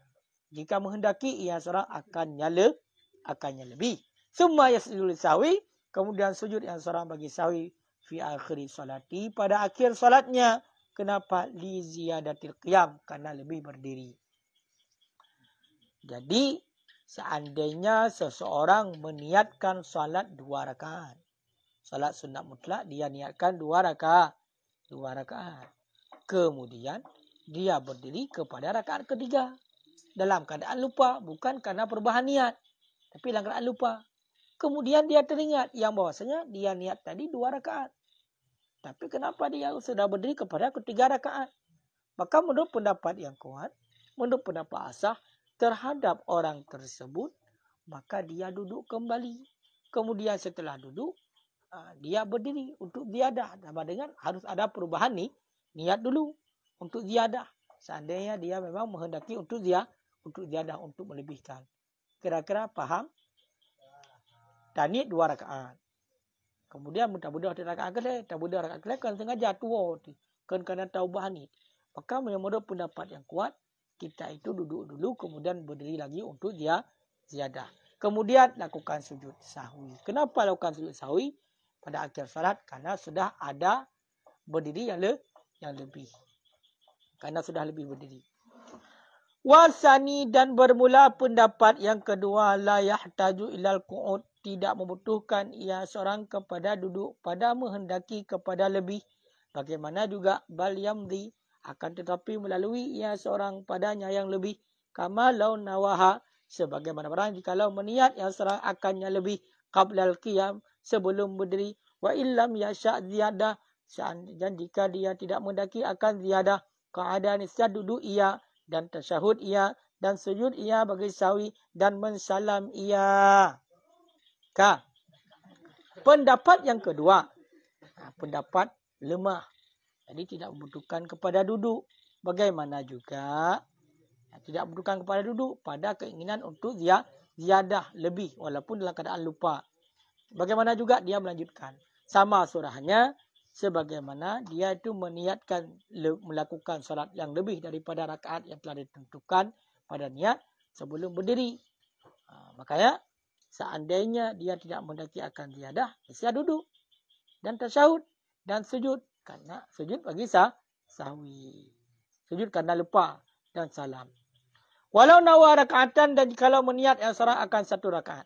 jika menghendaki yang seorang akannya lebih. Summa yasjudul sahwi, kemudian sujud yang seorang bagi sahwi, fi akhiri salati, pada akhir salatnya. Kenapa? Li ziyadatil qiyam, karena lebih berdiri. Jadi seandainya seseorang meniatkan salat 2 rakaat, salat sunat mutlak, dia niatkan 2 rakaat, kemudian dia berdiri kepada rakaat ketiga dalam keadaan lupa, bukan karena perubahan niat, tapi dalam keadaan lupa. Kemudian dia teringat yang bahwasanya dia niat tadi 2 rakaat. Tapi kenapa dia sudah berdiri kepada ketiga rakaat? Maka menurut pendapat yang kuat, menurut pendapat asah, terhadap orang tersebut, maka dia duduk kembali. Kemudian setelah duduk, dia berdiri untuk ziyadah. Sama dengan harus ada perubahan niat dulu untuk ziyadah. Seandainya dia memang menghendaki untuk ziyadah, untuk melebihkan. Kira-kira paham? Tanit 2 rakaat. Kemudian mudah-mudah rakaat kelek kan sengaja tua kan karena taubah ni. Maka menurut pendapat yang kuat, kita itu duduk dulu kemudian berdiri lagi untuk dia ziyadah. Kemudian lakukan sujud sahwi. Kenapa lakukan sujud sahwi pada akhir salat? Karena sudah ada berdiri yang lebih. Karena sudah lebih berdiri. Wasani, dan bermula pendapat yang kedua, la yahtaju ilal qu'ud, tidak membutuhkan ia seorang kepada duduk pada menghendaki kepada lebih. Bagaimana juga bal yamdi, akan tetapi melalui ia seorang padanya yang lebih, kama law nawaha, sebagaimana barang jikalau meniat yang seorang akannya lebih, qablal qiyam, sebelum berdiri, wa illam yasha' ziyadah, Dan jika dia tidak mendaki akan ziyadah, keadaan istirahat duduk ia, dan tasyahud ia, dan sujud ia bagi sahwi, dan mensalam ia. Pendapat yang kedua, pendapat lemah. Jadi tidak membutuhkan kepada duduk. Bagaimana juga tidak membutuhkan kepada duduk pada keinginan untuk ziyadah lebih walaupun dalam keadaan lupa. Bagaimana juga dia melanjutkan. Sama surahnya sebagaimana dia itu meniatkan melakukan solat yang lebih daripada rakaat yang telah ditentukan pada niat sebelum berdiri. Makanya seandainya dia tidak mendaki akan ziyadah, dia duduk dan tasyahud dan sujud. Karena sujud bagi sahwi. Sujud karena lupa dan salam. Walau nawa rakaatan, dan kalau meniat yang seorang akan satu rakaat.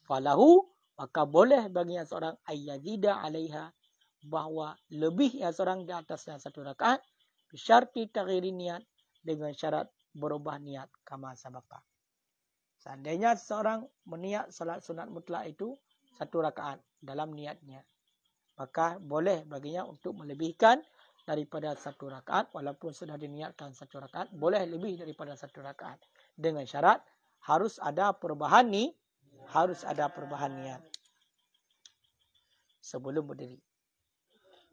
Falahu, maka boleh bagi yang seorang ayyazida alaiha, bahawa lebih yang seorang di atasnya satu rakaat. Bisyarti taghiri niat, dengan syarat berubah niat. Kama sabaka. Seandainya seorang meniat salat sunat mutlak itu satu rakaat dalam niatnya, maka boleh baginya untuk melebihkan daripada satu rakaat, walaupun sudah diniatkan satu rakaat, boleh lebih daripada satu rakaat. Dengan syarat harus ada perubahan niat sebelum berdiri.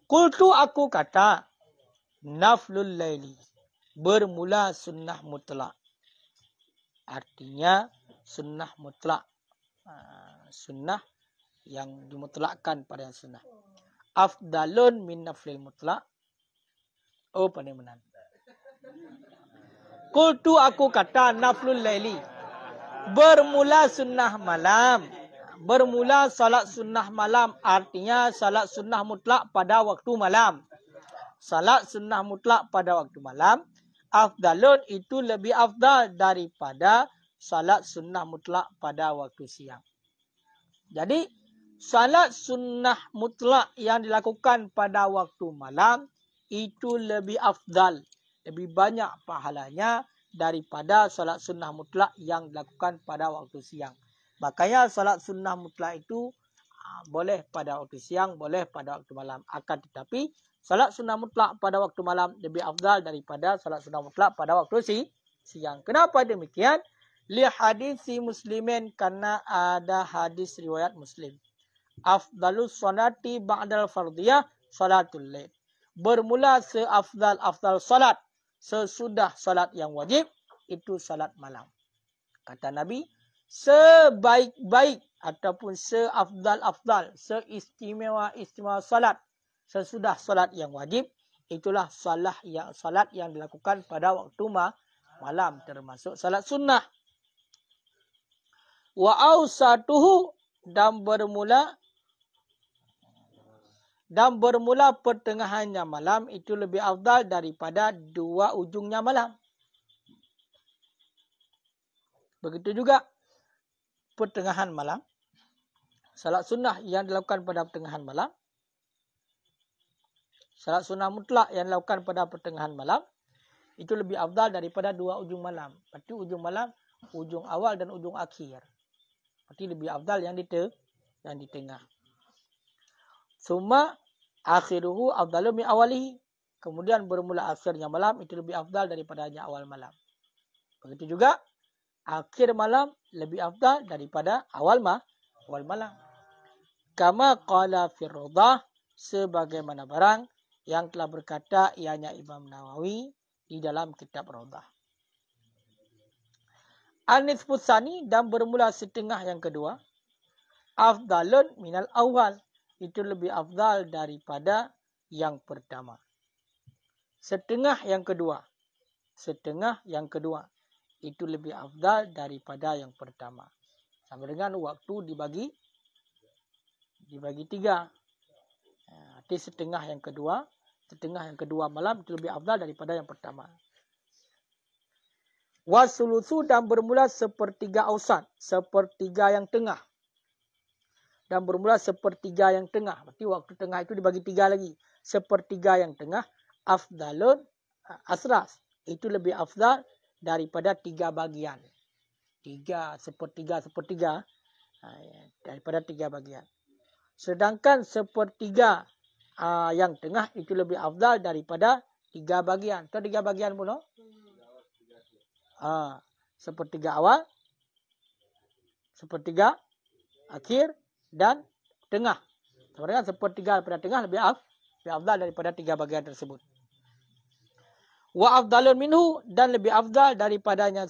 Qultu, aku kata, naflul laili, bermula sunnah mutlak. Artinya sunnah mutlak, sunnah yang dimutlakkan pada yang sunnah. Afdalun min naflil mutlak. Oh, pandai menan. Qultu, aku kata, naflul laili, bermula sunnah malam. Bermula salat sunnah malam artinya salat sunnah mutlak pada waktu malam. Salat sunnah mutlak pada waktu malam, afdalun, itu lebih afdal daripada salat sunnah mutlak pada waktu siang. Jadi salat sunnah mutlak yang dilakukan pada waktu malam itu lebih afdal, lebih banyak pahalanya daripada salat sunnah mutlak yang dilakukan pada waktu siang. Makanya salat sunnah mutlak itu boleh pada waktu siang, boleh pada waktu malam. Akan tetapi salat sunnah mutlak pada waktu malam lebih afdal daripada salat sunnah mutlak pada waktu siang. Kenapa demikian? Li hadisi Muslimin, karena ada hadis riwayat Muslim. Afdalus salati ba'dal fardiyah salatul lail. Bermula seafdal salat sesudah salat yang wajib itu salat malam. Kata Nabi, sebaik-baik ataupun seafdal, seistimewa salat sesudah salat yang wajib, itulah salat yang dilakukan pada waktu malam, termasuk salat sunnah. Wa ausatuhu, dan bermula pertengahannya malam itu lebih afdal daripada dua ujungnya malam. Begitu juga pertengahan malam. Salat sunnah yang dilakukan pada pertengahan malam, salat sunnah mutlak yang dilakukan pada pertengahan malam, itu lebih afdal daripada dua ujung malam. Berarti ujung malam, ujung awal dan ujung akhir. Berarti lebih afdal yang di tengah. Summa akhiruhu afdalu min awalihi. Kemudian bermula akhirnya malam itu lebih afdal daripadanya awal malam. Begitu juga akhir malam lebih afdal daripada awal malam. Kama qala fi Rawdah, sebagaimana barang yang telah berkata ianya Imam Nawawi di dalam kitab Rawdah. An-nisfu tsani, dan bermula setengah yang kedua. Afdalun minal awal, itu lebih afdal daripada yang pertama. Setengah yang kedua itu lebih afdal daripada yang pertama. Sama dengan waktu dibagi 3. Arti setengah yang kedua malam itu lebih afdal daripada yang pertama. Wasulusu, dan bermula sepertiga ausat, sepertiga yang tengah. Dan bermula sepertiga yang tengah. Berarti waktu tengah itu dibagi 3 lagi. Sepertiga yang tengah. Afdalun asras. Itu lebih afdal daripada 3 bagian. 3 sepertiga. Daripada 3 bagian. Sedangkan sepertiga yang tengah itu lebih afdal daripada 3 bagian. Atau 3 bagian pun. Sepertiga awal, sepertiga akhir dan tengah. Sebenarnya sepertiga daripada tengah lebih afdal daripada 3 bagian tersebut. Wa afdalun minhu, dan lebih afdal daripadanya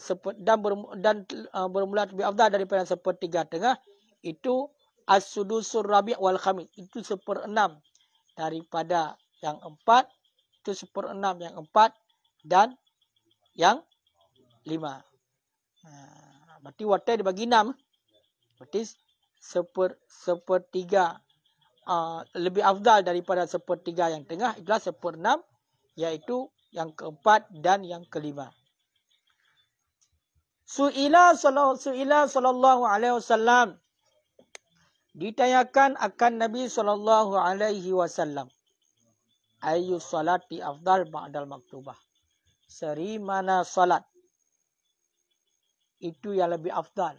bermula lebih afdal daripada sepertiga tengah itu as-sudusur rabi' wal khamis, itu 1/6 daripada yang 4, itu 1/6 yang 4 dan yang 5. Berarti watai dibagi 6. Berarti sepertiga lebih afdal daripada sepertiga yang tengah itulah 1/6, yaitu yang keempat dan yang kelima. Su'ila sallallahu alaihi wasallam, ditanyakan akan Nabi sallallahu alaihi wasallam, ayyu salati afdal ba'dal maktubah, seri mana salat itu yang lebih afdal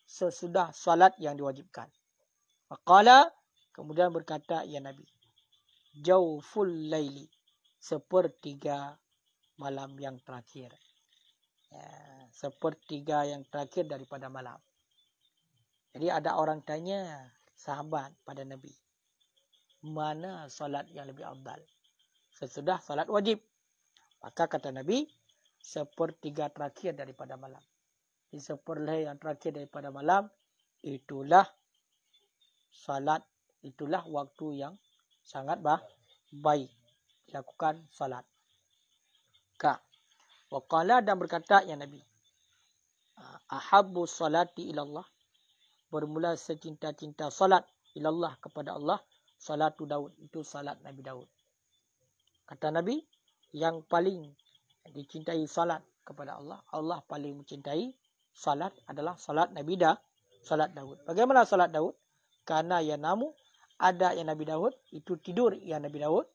sesudah salat yang diwajibkan. Faqala, kemudian berkata ya Nabi, jawful laili, sepertiga malam yang terakhir. Sepertiga yang terakhir daripada malam. Jadi ada orang tanya sahabat pada Nabi, mana solat yang lebih afdal sesudah solat wajib? Maka kata Nabi, sepertiga terakhir daripada malam. Di sepertiga yang terakhir daripada malam itulah solat, itulah waktu yang sangat baik dilakukan solat. Waqala, dan berkata ya Nabi, ahabbu salati ilallah, bermula secinta-cinta salat ilallah kepada Allah, salatu Daud, itu salat Nabi Daud. Kata Nabi, yang paling dicintai salat kepada Allah, Allah paling mencintai salat adalah salat Nabi salat Daud. Bagaimana salat Daud? Karena ya namu, ada yang Nabi Daud itu tidur ya Nabi Daud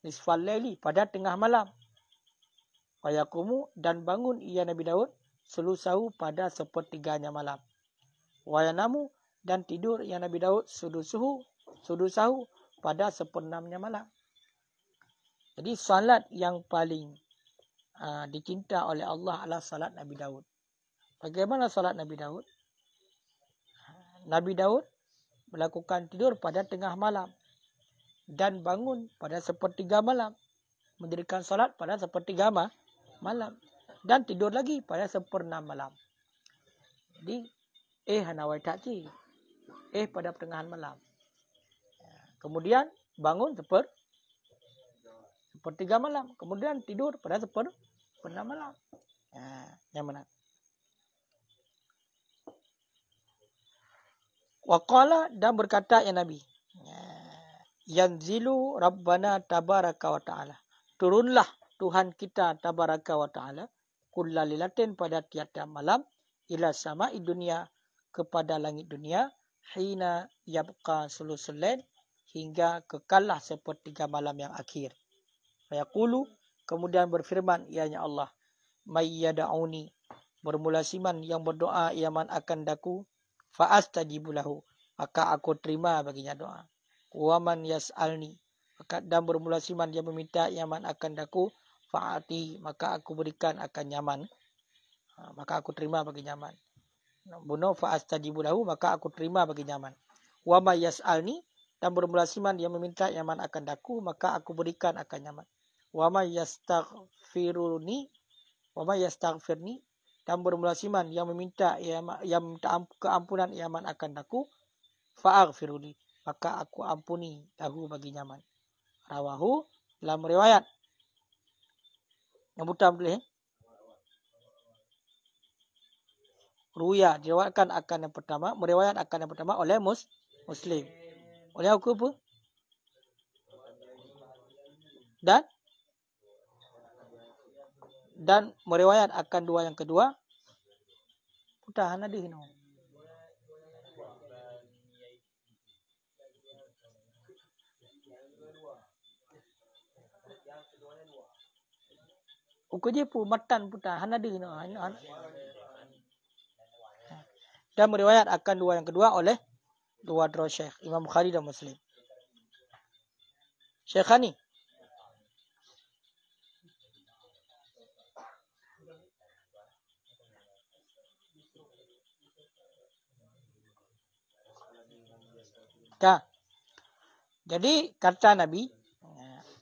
nisfal laili, pada tengah malam. Wa yaqumu, dan bangun ia Nabi Daud sulusahu, pada sepertiganya malam. Wa yanamu, dan tidur ia Nabi Daud sudusahu, pada 1/6-nya malam. Jadi salat yang paling dicinta oleh Allah adalah salat Nabi Daud. Bagaimana salat Nabi Daud? Nabi Daud melakukan tidur pada tengah malam dan bangun pada sepertiga malam, mendirikan salat pada sepertiga malam, dan tidur lagi pada 1/6 malam. Jadi hanawai takji, pada pertengahan malam. Kemudian bangun sepertiga malam, kemudian tidur pada 1/6 malam. Yang mana? Waqala, dan berkata ya Nabi, yanzilu Rabbana tabaraka wa ta'ala, turunlah Tuhan kita tabaraka wa ta'ala kulla lilatin, pada tiap-tiap malam, ila sama'i dunia, kepada langit dunia, hina yabqa sulusul lail, hingga kekallah sepertiga malam yang akhir. Fayaqulu, kemudian berfirman ianya Allah, may yada'uni, bermula siman yang berdoa iaman akan daku, fa'astajibu lahu, maka aku terima baginya doa. Wa man yas'alni, dan bermula siman dia meminta iaman akan daku, fa'ati, maka aku berikan akan nyaman, maka aku terima bagi nyaman. Bunuh fa'astajibu lahu, maka aku terima bagi nyaman. Wa may yas'alni, dan bermula siman dia meminta nyaman akan daku, maka aku berikan akan nyaman. Wa may yastaghfiruni, dan bermula siman yang meminta keampunan nyaman akan daku, fa'aghfiruni, maka aku ampuni lahu bagi nyaman. Rawahu, dalam riwayat yang buta boleh. Ruya, diriwayatkan akan yang pertama, meriwayat akan yang pertama oleh Muslim. Oleh aku apa? Dan meriwayat akan dua yang kedua. Putahan ada ini. Uku je pu matan putahan ada ini. Dan meriwayat akan dua yang kedua oleh dua Syekh Imam Bukhari dan Muslim. Syekhani. Jadi kata Nabi,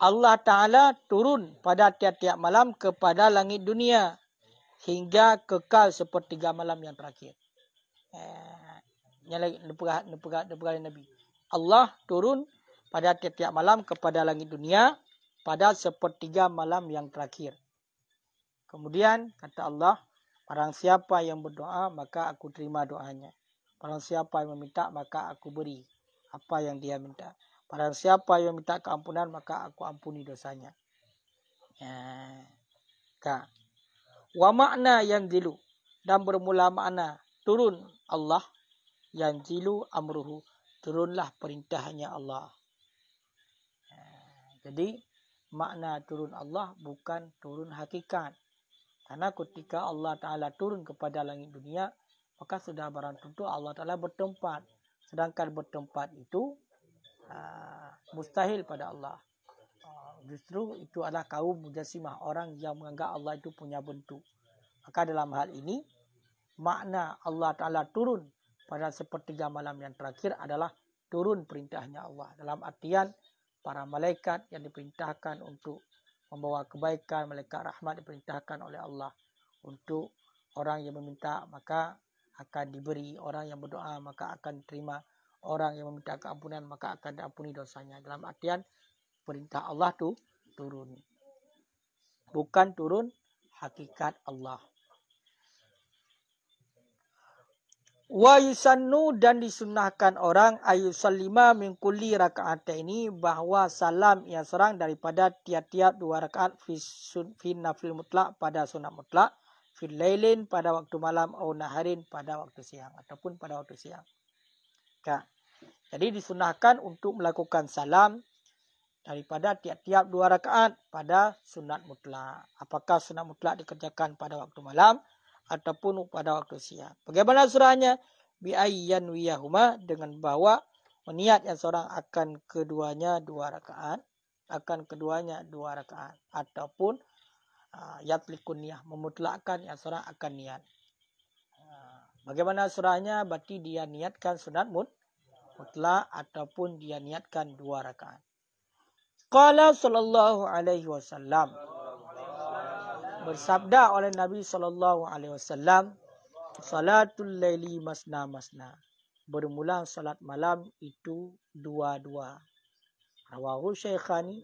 Allah Ta'ala turun pada tiap-tiap malam kepada langit dunia hingga kekal sepertiga malam yang terakhir. Yang lagi nepegah Nabi. Allah turun pada tiap-tiap malam kepada langit dunia pada sepertiga malam yang terakhir. Kemudian kata Allah, barang siapa yang berdoa maka aku terima doanya. Barang siapa yang meminta maka aku beri apa yang dia minta. Barang siapa yang minta keampunan maka aku ampuni dosanya. Wa makna yanzilu, dan bermula makna turun Allah, yanzilu amruhu, turunlah perintahnya Allah. Jadi makna turun Allah bukan turun hakikat. Karena ketika Allah Ta'ala turun kepada langit dunia, maka sudah barang tentu Allah Ta'ala bertempat. Sedangkan bertempat itu mustahil pada Allah. Justru itu adalah kaum mujassimah, orang yang menganggap Allah itu punya bentuk. Maka dalam hal ini, makna Allah Ta'ala turun pada sepertiga malam yang terakhir adalah turun perintahnya Allah. Dalam artian para malaikat yang diperintahkan untuk membawa kebaikan, malaikat rahmat diperintahkan oleh Allah untuk orang yang meminta maka akan diberi, orang yang berdoa maka akan diterima, orang yang meminta keampunan maka akan diampuni dosanya. Dalam artian perintah Allah tu turun, bukan turun hakikat Allah. Wa yusannu, dan disunahkan orang ayusallima min kulli raka'ataini, bahwa salam yang serang daripada tiap-tiap 2 rakaat fi nafil mutlak, pada sunat mutlak, fil lailin, pada waktu malam, au naharin, pada waktu siang ataupun pada waktu siang. Jadi disunahkan untuk melakukan salam daripada tiap-tiap 2 rakaat pada sunat mutlak. Apakah sunat mutlak dikerjakan pada waktu malam ataupun pada waktu siang. Bagaimana surahnya? Bi ayyan wiyahuma, dengan bawa meniat yang seorang akan keduanya 2 rakaat, ataupun yatlikun niyah, memutlakkan yang seorang akan niat. Bagaimana surahnya? Berarti dia niatkan sunat mutlak ataupun dia niatkan 2 rakaat. Qala sallallahu alaihi wasallam, bersabda oleh Nabi sallallahu alaihi wasallam, salatul laili masna masna, bermula salat malam itu 2-2. Rawahu Syekhani,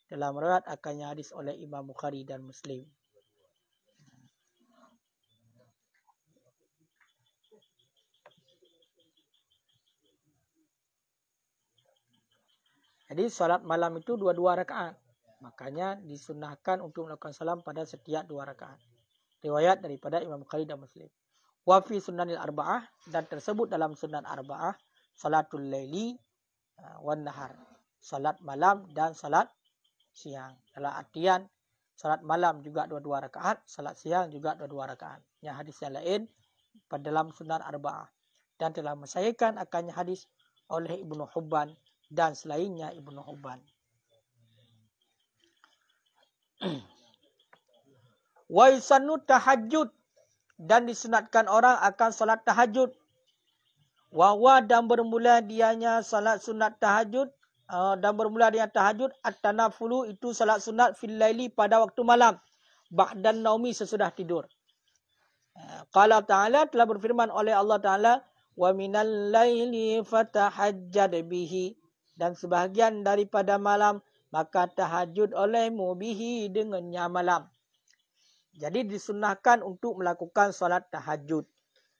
dalam riwayat akannya hadis oleh Imam Bukhari dan Muslim. Jadi salat malam itu 2 rakaat. Makanya disunahkan untuk melakukan salam pada setiap 2 rakaat. Riwayat daripada Imam Bukhari dan Muslim. Wa fi sunanil arba'ah, dan tersebut dalam sunan arba'ah, salatul laili wan nahar, salat malam dan salat siang. Dalam artian salat malam juga 2 rakaat, salat siang juga 2 rakaat. Yang hadis yang lain pada dalam sunan arba'ah, dan telah mensahihkan akannya hadis oleh Ibnu Hubban dan selainnya Ibnu Hubban. Wa yusannu tahajud, dan disunatkan orang akan salat tahajud. Wa huwa, dan bermula dianya salat sunat tahajud, dan bermula dengan tahajud, at-tanafulu, itu salat sunat fil laili, pada waktu malam, ba'dan naumi, sesudah tidur. Qala ta'ala, telah berfirman oleh Allah Ta'ala, wa minal laili fatahajjad bihi, dan sebahagian daripada malam maka tahajud olehmu bihi, dengannya malam. Jadi disunahkan untuk melakukan solat tahajud.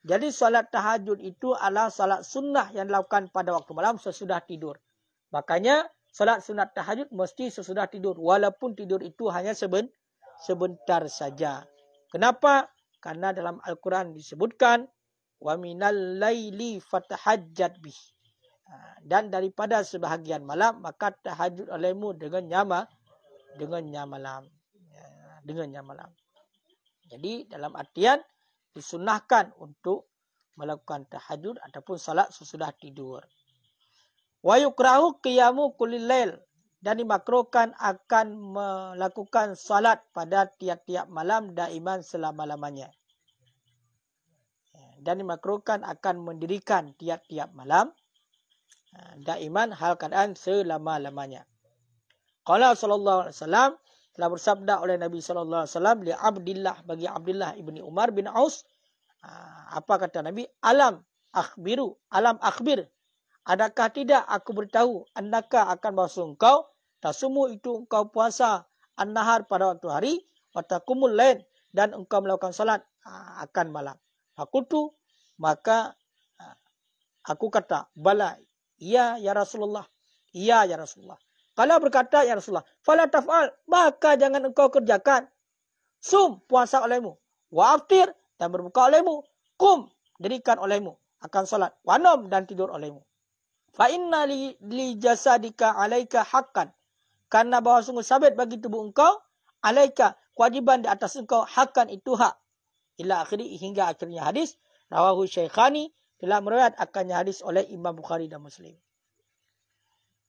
Jadi solat tahajud itu adalah solat sunnah yang dilakukan pada waktu malam sesudah tidur. Makanya solat sunat tahajud mesti sesudah tidur, walaupun tidur itu hanya sebentar saja. Kenapa? Karena dalam Al-Quran disebutkan wa minal laili fatahajjad bihi, dan daripada sebahagian malam maka tahajud olehmu dengannya malam. Jadi dalam artian disunahkan untuk melakukan tahajud ataupun salat sesudah tidur. Wa yukrahu qiyamu kullil lail, dan dimakruhkan akan melakukan salat pada tiap-tiap malam daiman selama-lamanya. Dan dimakruhkan akan mendirikan tiap-tiap malam daiman hal keadaan selama-lamanya. Qala sallallahu alaihi wasallam, telah bersabda oleh Nabi sallallahu alaihi wasallam li Abdillah, bagi Abdullah ibni Umar bin Aus. Apa kata Nabi? Alam akhbir, adakah tidak aku beritahu annaka akan bahasa engkau tasumu itu engkau puasa an-nahar pada waktu hari wa taqumul lail, dan engkau melakukan salat akan malam. Fakultu, maka aku kata, bala, iya ya Rasulullah, iya ya Rasulullah. Kalau berkata ya Rasulullah, fala taf'al, maka jangan engkau kerjakan. Sum, puasa olehmu. Wa aftir, dan berbuka olehmu. Kum, dirikan olehmu akan salat. Wa nom, dan tidur olehmu. Fa inna li jasadika alaika haqqan, karena bahwa sungguh sabit bagi tubuh engkau, alaika, kewajiban di atas engkau, haqqan itu hak. Ila akhiri, hingga akhirnya hadis. Rawahu Syaikhani, telah meriwayat akannya hadis oleh Imam Bukhari dan Muslim.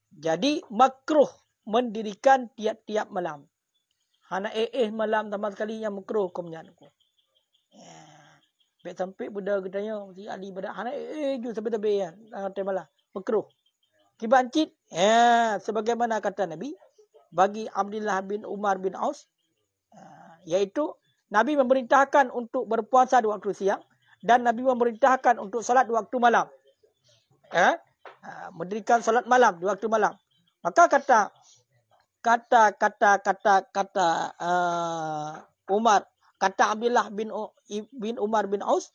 Jadi makruh mendirikan tiap-tiap malam. Hana malam tambah sekali yang makruh hukumnya. Baik sampai benda katanya mesti ahli pada hana ju sampai tabe kan. Malam makruh. Kibancit sebagaimana kata Nabi bagi Abdullah bin Umar bin Aus, yaitu Nabi memerintahkan untuk berpuasa di waktu siang dan Nabi memerintahkan untuk salat di waktu malam. Mendirikan salat malam di waktu malam. Maka kata Umar, kata Abdullah bin Umar bin Aus,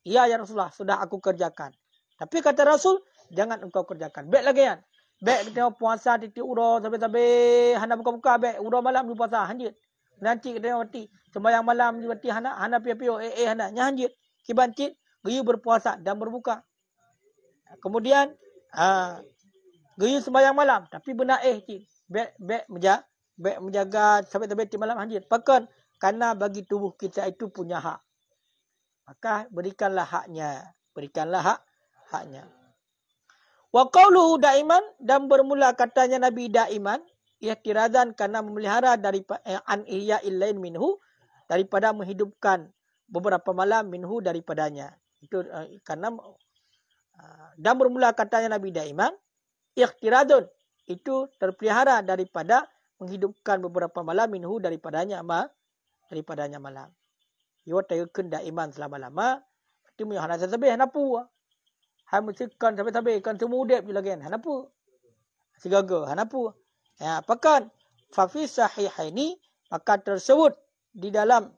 iya ya Rasulullah, sudah aku kerjakan. Tapi kata Rasul, jangan engkau kerjakan. Baik lagi kan? Baik kita puasa titik uro sampai hana buka-buka baik uro malam di puasa hanjit. Nanti kita mati sembahyang malam di mati hana pio hana nyanjit. Kibancit geyu berpuasa dan berbuka. Kemudian geyu sembahyang malam tapi benar baik menjaga sampai di malam hanjit. Pakan karena bagi tubuh kita itu punya hak. Maka berikanlah haknya. Haknya. Wa qawluhu daiman, dan bermula katanya Nabi daiman, ihtiradan karena memelihara daripada an ihya'il lain minhu, daripada menghidupkan beberapa malam minhu daripadanya. Itu karena dan bermula katanya Nabi daiman, ihtiradun, itu terpelihara daripada menghidupkan beberapa malam minhu daripadanya malam. Yo tayukeun daiman selama-lama, berarti mu hana sabeh hanapu. Han musikan sampai kan semua udep je lagi kan. Hanapu. Sigaga hanapu. Apakan fa fi sahihaini, maka tersebut di dalam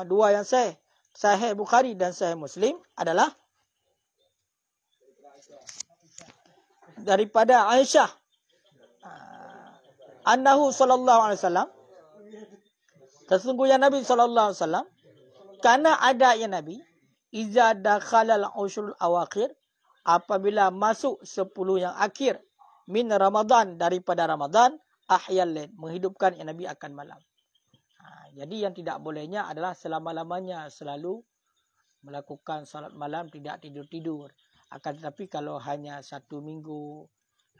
dua yang sahih Bukhari dan sahih Muslim adalah daripada Aisyah annahu sallallahu alaihi wasallam, sesungguhnya Nabi sallallahu alaihi wasallam, karena ada ya Nabi iza dakhalal ushrul awakhir, apabila masuk 10 yang akhir min Ramadan, daripada Ramadan, ahyal lail, menghidupkan ya Nabi akan malam. Jadi yang tidak bolehnya adalah selama-lamanya selalu melakukan salat malam, tidak tidur-tidur. Akan tetapi kalau hanya 1 minggu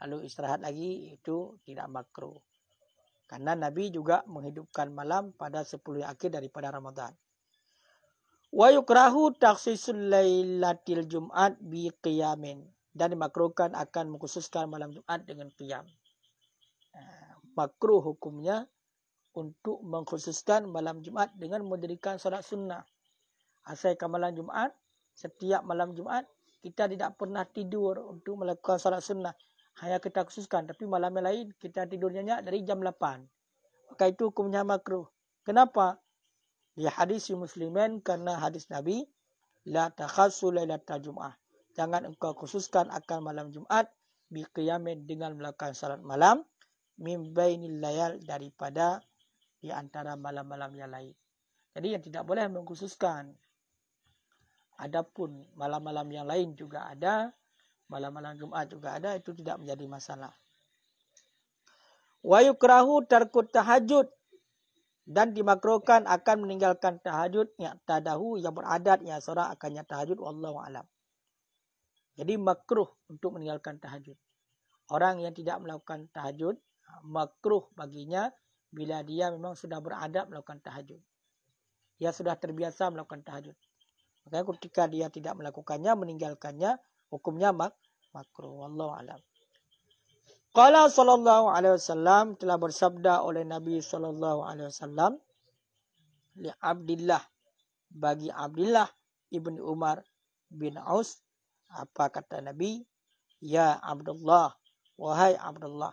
lalu istirahat lagi, itu tidak makruh. Karena Nabi juga menghidupkan malam pada 10 yang akhir daripada Ramadan. Wa yukrahu takhsisul lailatil Jum'at bi qiyamin, dan dimakruhkan akan mengkhususkan malam Jumat dengan qiyam. Makruh hukumnya untuk mengkhususkan malam Jumat dengan mendirikan salat sunnah. Asalkan malam Jumat, setiap malam Jumat kita tidak pernah tidur untuk melakukan salat sunnah. Hanya kita khususkan, tapi malam yang lain kita tidur nyenyak dari jam 8. Maka itu hukumnya makruh. Kenapa? Di hadis Muslimin, karena hadis Nabi, la takhassu lailatal Jum'ah, jangan engkau khususkan akan malam Jumat bi qiyamin, dengan melakukan salat malam, min bainil layal, daripada di antara malam-malam yang lain. Jadi yang tidak boleh mengkhususkan. Adapun malam-malam yang lain juga ada, malam-malam Jumat juga ada, itu tidak menjadi masalah. Wa yukrahu tarkut tahajud, dan dimakruhkan akan meninggalkan tahajud yang tadahu, yang beradat yang seorang akannya tahajud, wallahu alam. Jadi makruh untuk meninggalkan tahajud. Orang yang tidak melakukan tahajud, makruh baginya bila dia memang sudah beradab melakukan tahajud. Dia sudah terbiasa melakukan tahajud. Makanya ketika dia tidak melakukannya, meninggalkannya, hukumnya makruh. Wallahu a'lam. Qala sallallahu alaihi wasallam, telah bersabda oleh Nabi sallallahu alaihi wasallam, li Abdillah, bagi Abdillah ibn Umar bin Aus, apa kata Nabi? Ya Abdullah, wahai Abdullah,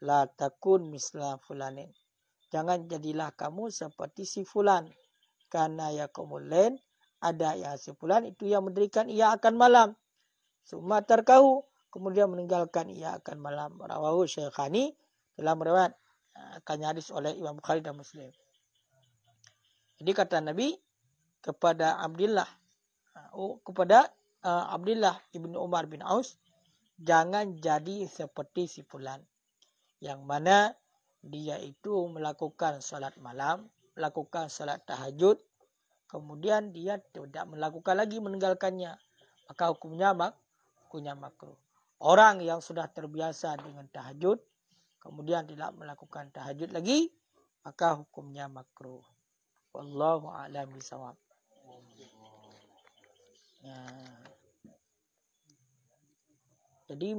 la takun misla fulanin. Jangan jadilah kamu seperti si fulan. Karena yakumul lain, ada yang si fulan itu yang mendirikan ia akan malam. Summa tarkahu, kemudian meninggalkan ia akan malam. Rawahu Syekhani, telah meriwayatkan hadis oleh Imam Bukhari dan Muslim. Jadi kata Nabi kepada Abdullah ibn Umar bin Aus, jangan jadi seperti si fulan, yang mana dia itu melakukan salat malam, melakukan salat tahajud, kemudian dia tidak melakukan lagi, meninggalkannya, maka hukumnya makruh. Orang yang sudah terbiasa dengan tahajud, kemudian tidak melakukan tahajud lagi, maka hukumnya makruh. Wallahu a'lam bishawab. Jadi